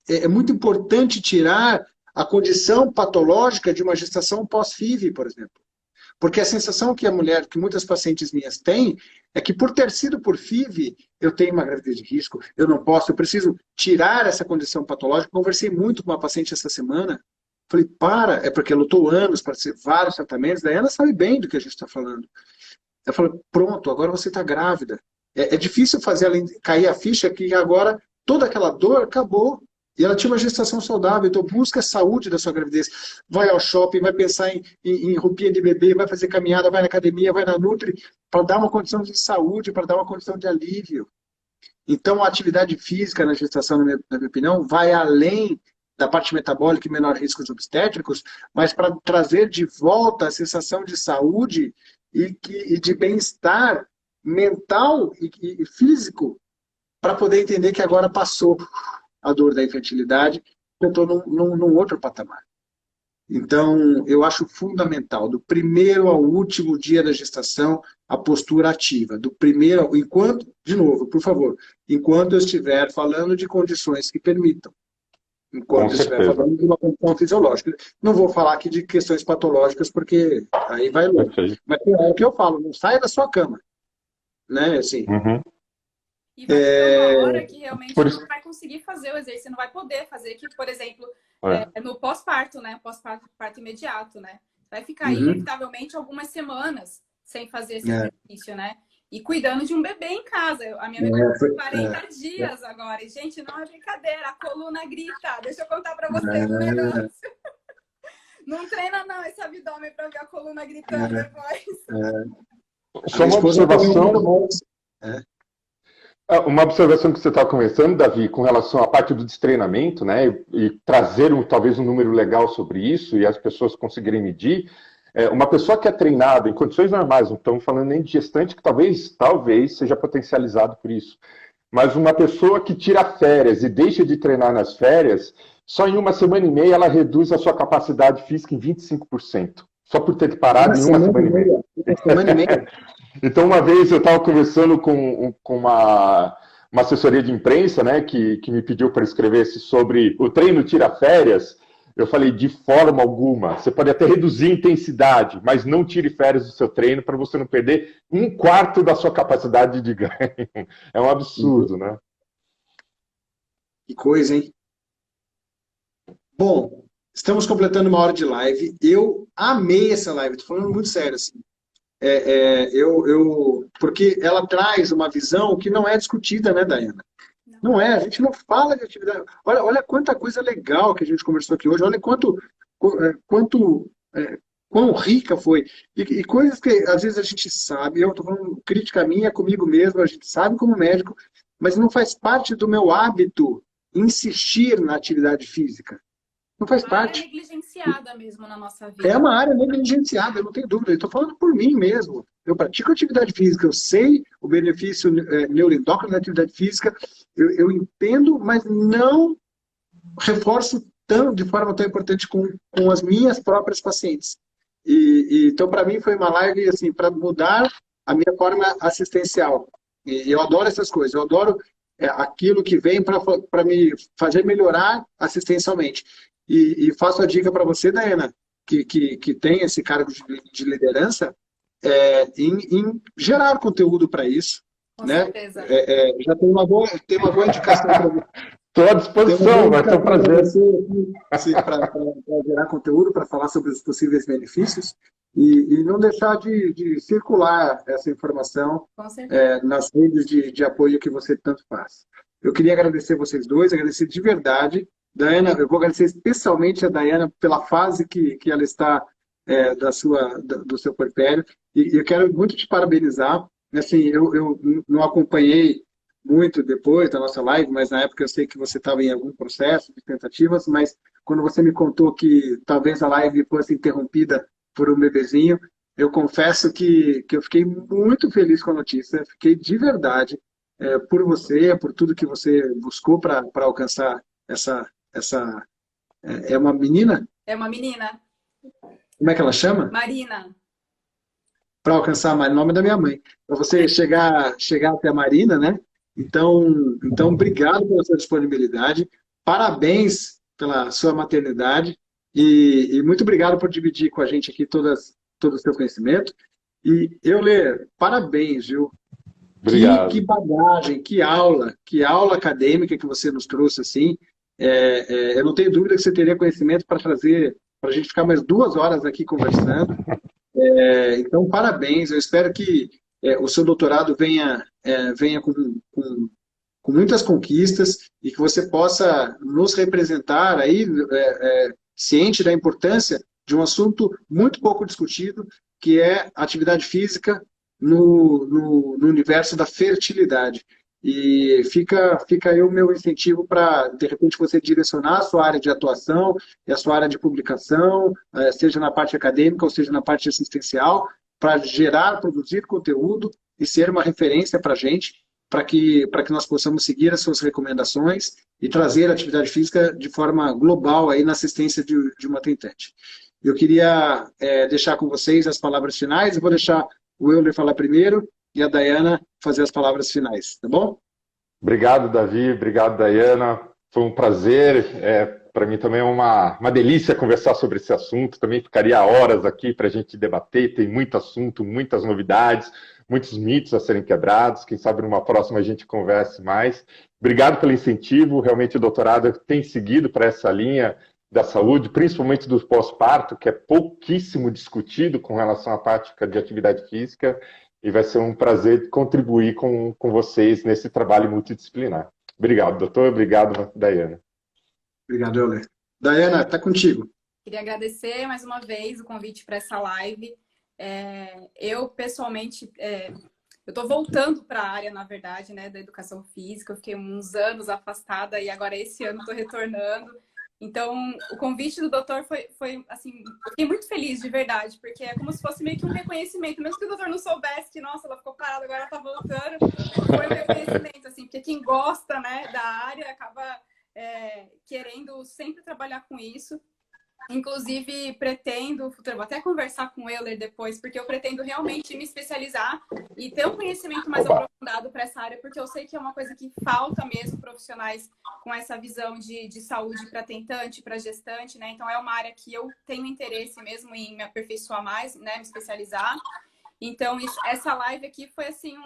é muito importante tirar a condição patológica de uma gestação pós-FIV, por exemplo. Porque a sensação que que muitas pacientes minhas têm, é que por ter sido por FIV, eu tenho uma gravidez de risco, eu não posso, eu preciso tirar essa condição patológica. Conversei muito com uma paciente essa semana, falei, é porque ela lutou anos para ser vários tratamentos, daí ela sabe bem do que a gente está falando. Ela falou, pronto, agora você está grávida. É difícil fazer ela cair a ficha que agora toda aquela dor acabou. E ela tinha uma gestação saudável, então busca a saúde da sua gravidez. Vai ao shopping, vai pensar em roupinha de bebê, vai fazer caminhada, vai na academia, vai na Nutri, para dar uma condição de saúde, para dar uma condição de alívio. Então, a atividade física na gestação, na minha opinião, vai além da parte metabólica e menor riscos obstétricos, mas para trazer de volta a sensação de saúde e de bem-estar mental e físico, para poder entender que agora passou a dor da infertilidade, eu estou num outro patamar. Então, eu acho fundamental, do primeiro ao último dia da gestação, a postura ativa. Do primeiro, de novo, por favor, enquanto eu estiver falando de condições que permitam. Enquanto eu estiver falando de uma condição fisiológica. Não vou falar aqui de questões patológicas, porque aí vai longe. Mas é o que eu falo, não saia da sua cama. Né, assim. E vai ter uma hora que realmente não vai conseguir fazer o exercício, não vai poder fazer, que, por exemplo, no pós-parto, né? Pós-parto imediato, né? Vai ficar inevitavelmente algumas semanas sem fazer esse exercício, né? E cuidando de um bebê em casa. A minha bebê tem 40 dias agora. E, gente, não é brincadeira, a coluna grita. Deixa eu contar pra vocês um negócio. Não treina não esse abdômen pra ver a coluna gritando depois. Só uma observação. Uma observação que você estava conversando, Davi, com relação à parte do destreinamento, né, e trazer talvez um número legal sobre isso e as pessoas conseguirem medir. Uma pessoa que é treinada em condições normais, não estamos falando nem de gestante, que talvez seja potencializado por isso, mas uma pessoa que tira férias e deixa de treinar nas férias, só em uma semana e meia ela reduz a sua capacidade física em 25%. Só por ter parado em uma semana e meia. Então, uma vez eu estava conversando com uma assessoria de imprensa, né, que me pediu para escrevesse sobre o treino tira férias. Eu falei, de forma alguma. Você pode até reduzir a intensidade, mas não tire férias do seu treino para você não perder 1/4 da sua capacidade de ganho. É um absurdo, né? Que coisa, hein? Bom, estamos completando 1 hora de live. Eu amei essa live, estou falando muito sério, assim. Porque ela traz uma visão que não é discutida, né, Daiana? Não é, a gente não fala de atividade. Olha quanta coisa legal que a gente conversou aqui hoje, olha quanto quanto, quão rica foi. E coisas que às vezes a gente sabe, eu estou falando crítica minha comigo mesmo, a gente sabe como médico, mas não faz parte do meu hábito insistir na atividade física. Não faz Uma área parte. negligenciada mesmo na nossa É vida. uma área negligenciada, eu não tenho dúvida. Eu estou falando por mim mesmo. Eu pratico atividade física, eu sei o benefício neuroendócrino da atividade física, eu entendo, mas não reforço de forma tão importante com as minhas próprias pacientes. Então, para mim, foi uma live assim, para mudar a minha forma assistencial. E eu adoro essas coisas, eu adoro aquilo que vem para me fazer melhorar assistencialmente. E faço a dica para você, Daiana, que tem esse cargo de liderança, em gerar conteúdo para isso. Com Né? certeza. Já tem uma boa indicação para você. Estou à disposição, vai ser um prazer. Para gerar conteúdo, para falar sobre os possíveis benefícios e não deixar de circular essa informação Com certeza. nas redes de apoio que você tanto faz. Eu queria agradecer vocês dois, agradecer de verdade. Daiana, eu vou agradecer especialmente a Daiana pela fase que ela está do seu puerpério. E eu quero muito te parabenizar. Assim, eu não acompanhei muito depois da nossa live, mas na época eu sei que você estava em algum processo de tentativas, mas quando você me contou que talvez a live fosse interrompida por um bebezinho, eu confesso que eu fiquei muito feliz com a notícia, fiquei de verdade por você, por tudo que você buscou para alcançar essa... É uma menina? É uma menina, Como é que ela chama? Marina. Para alcançar o nome da minha mãe. Para você chegar até a Marina, né? Então, obrigado pela sua disponibilidade, parabéns pela sua maternidade e muito obrigado por dividir com a gente aqui todo o seu conhecimimo. E Euler, parabéns, viu? Obrigado. Que bagagem, que aula acadêmica que você nos trouxe assim. Eu não tenho dúvida que você teria conhecimento para trazer, para a gente ficar mais 2 horas aqui conversando. Então, parabéns. Eu espero que o seu doutorado venha com muitas conquistas e que você possa nos representar aí, ciente da importância de um assunto muito pouco discutido, que é atividade física no universo da fertilidade. E fica aí o meu incentivo para, de repente, você direcionar a sua área de atuação e a sua área de publicação, seja na parte acadêmica ou seja na parte assistencial, para gerar, produzir conteúdo e ser uma referência para a gente, para que nós possamos seguir as suas recomendações e trazer a atividade física de forma global aí na assistência de uma tentante. Eu queria deixar com vocês as palavras finais, eu vou deixar o Euler falar primeiro e a Daiana fazer as palavras finais, tá bom? Obrigado, Davi. Obrigado, Daiana. Foi um prazer. Para mim também é uma delícia conversar sobre esse assunto. Também ficaria horas aqui para a gente debater. Tem muito assunto, muitas novidades, muitos mitos a serem quebrados. Quem sabe numa próxima a gente converse mais. Obrigado pelo incentivo. Realmente o doutorado tem seguido para essa linha da saúde, principalmente do pós-parto, que é pouquíssimo discutido com relação à prática de atividade física. E vai ser um prazer contribuir com vocês nesse trabalho multidisciplinar. Obrigado, doutor. Obrigado, Daiana. Obrigado, Euler. Daiana, está contigo. Queria agradecer mais uma vez o convite para essa live. Eu, pessoalmente, eu estou voltando para a área, na verdade, né, da educação física. Eu fiquei uns anos afastada e agora esse ano estou retornando. Então, o convite do doutor foi assim, eu fiquei muito feliz, de verdade, porque é como se fosse meio que um reconhecimento, mesmo que o doutor não soubesse que, nossa, ela ficou parada, agora ela tá voltando, foi um reconhecimento, assim, porque quem gosta, né, da área acaba querendo sempre trabalhar com isso. Inclusive, pretendo, vou até conversar com o Euler depois, porque eu pretendo realmente me especializar e ter um conhecimento mais aprofundado para essa área, porque eu sei que é uma coisa que falta mesmo profissionais com essa visão de saúde para tentante, para gestante, né? Então, é uma área que eu tenho interesse mesmo em me aperfeiçoar mais, né? Me especializar. Então, essa live aqui foi, assim,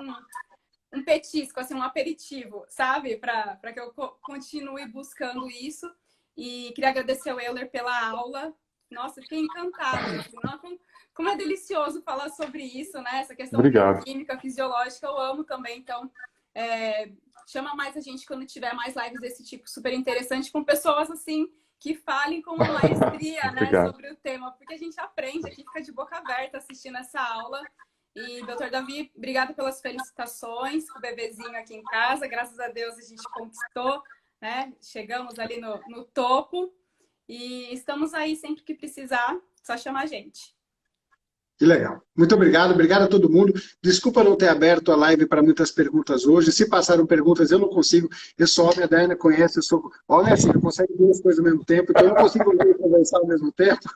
um petisco, assim, um aperitivo, sabe? Para que eu continue buscando isso. E queria agradecer ao Euler pela aula. Nossa, fiquei encantada. Assim, como é delicioso falar sobre isso, né? Essa questão bioquímica, fisiológica, eu amo também. Então, chama mais a gente quando tiver mais lives desse tipo super interessante, com pessoas, assim, que falem com uma maestria, né, Obrigado. sobre o tema, porque a gente aprende aqui, fica de boca aberta assistindo essa aula. E, doutor Davi, obrigada pelas felicitações, o bebezinho aqui em casa, graças a Deus a gente conquistou, né? Chegamos ali no topo e estamos aí sempre que precisar, só chamar a gente. Que legal. Muito obrigado, obrigado a todo mundo. Desculpa não ter aberto a live para muitas perguntas hoje. Se passaram perguntas, eu não consigo. Eu sou homem, a Daiane conhece, eu sou homem assim, eu consigo duas coisas ao mesmo tempo, então eu não consigo ler e conversar ao mesmo tempo.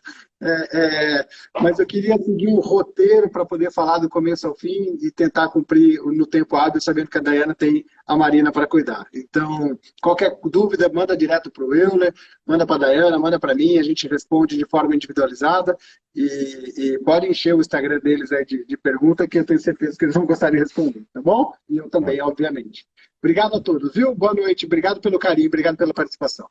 Mas eu queria seguir um roteiro para poder falar do começo ao fim e tentar cumprir no tempo hábil, sabendo que a Daiane tem a Marina para cuidar. Então, qualquer dúvida, manda direto para o Euler, manda para a Daiane, manda para mim, a gente responde de forma individualizada e pode encher o Instagram deles aí de pergunta, que eu tenho certeza que eles vão gostar de responder, tá bom? E eu também, obviamente. Obrigado a todos, viu? Boa noite, obrigado pelo carinho, obrigado pela participação.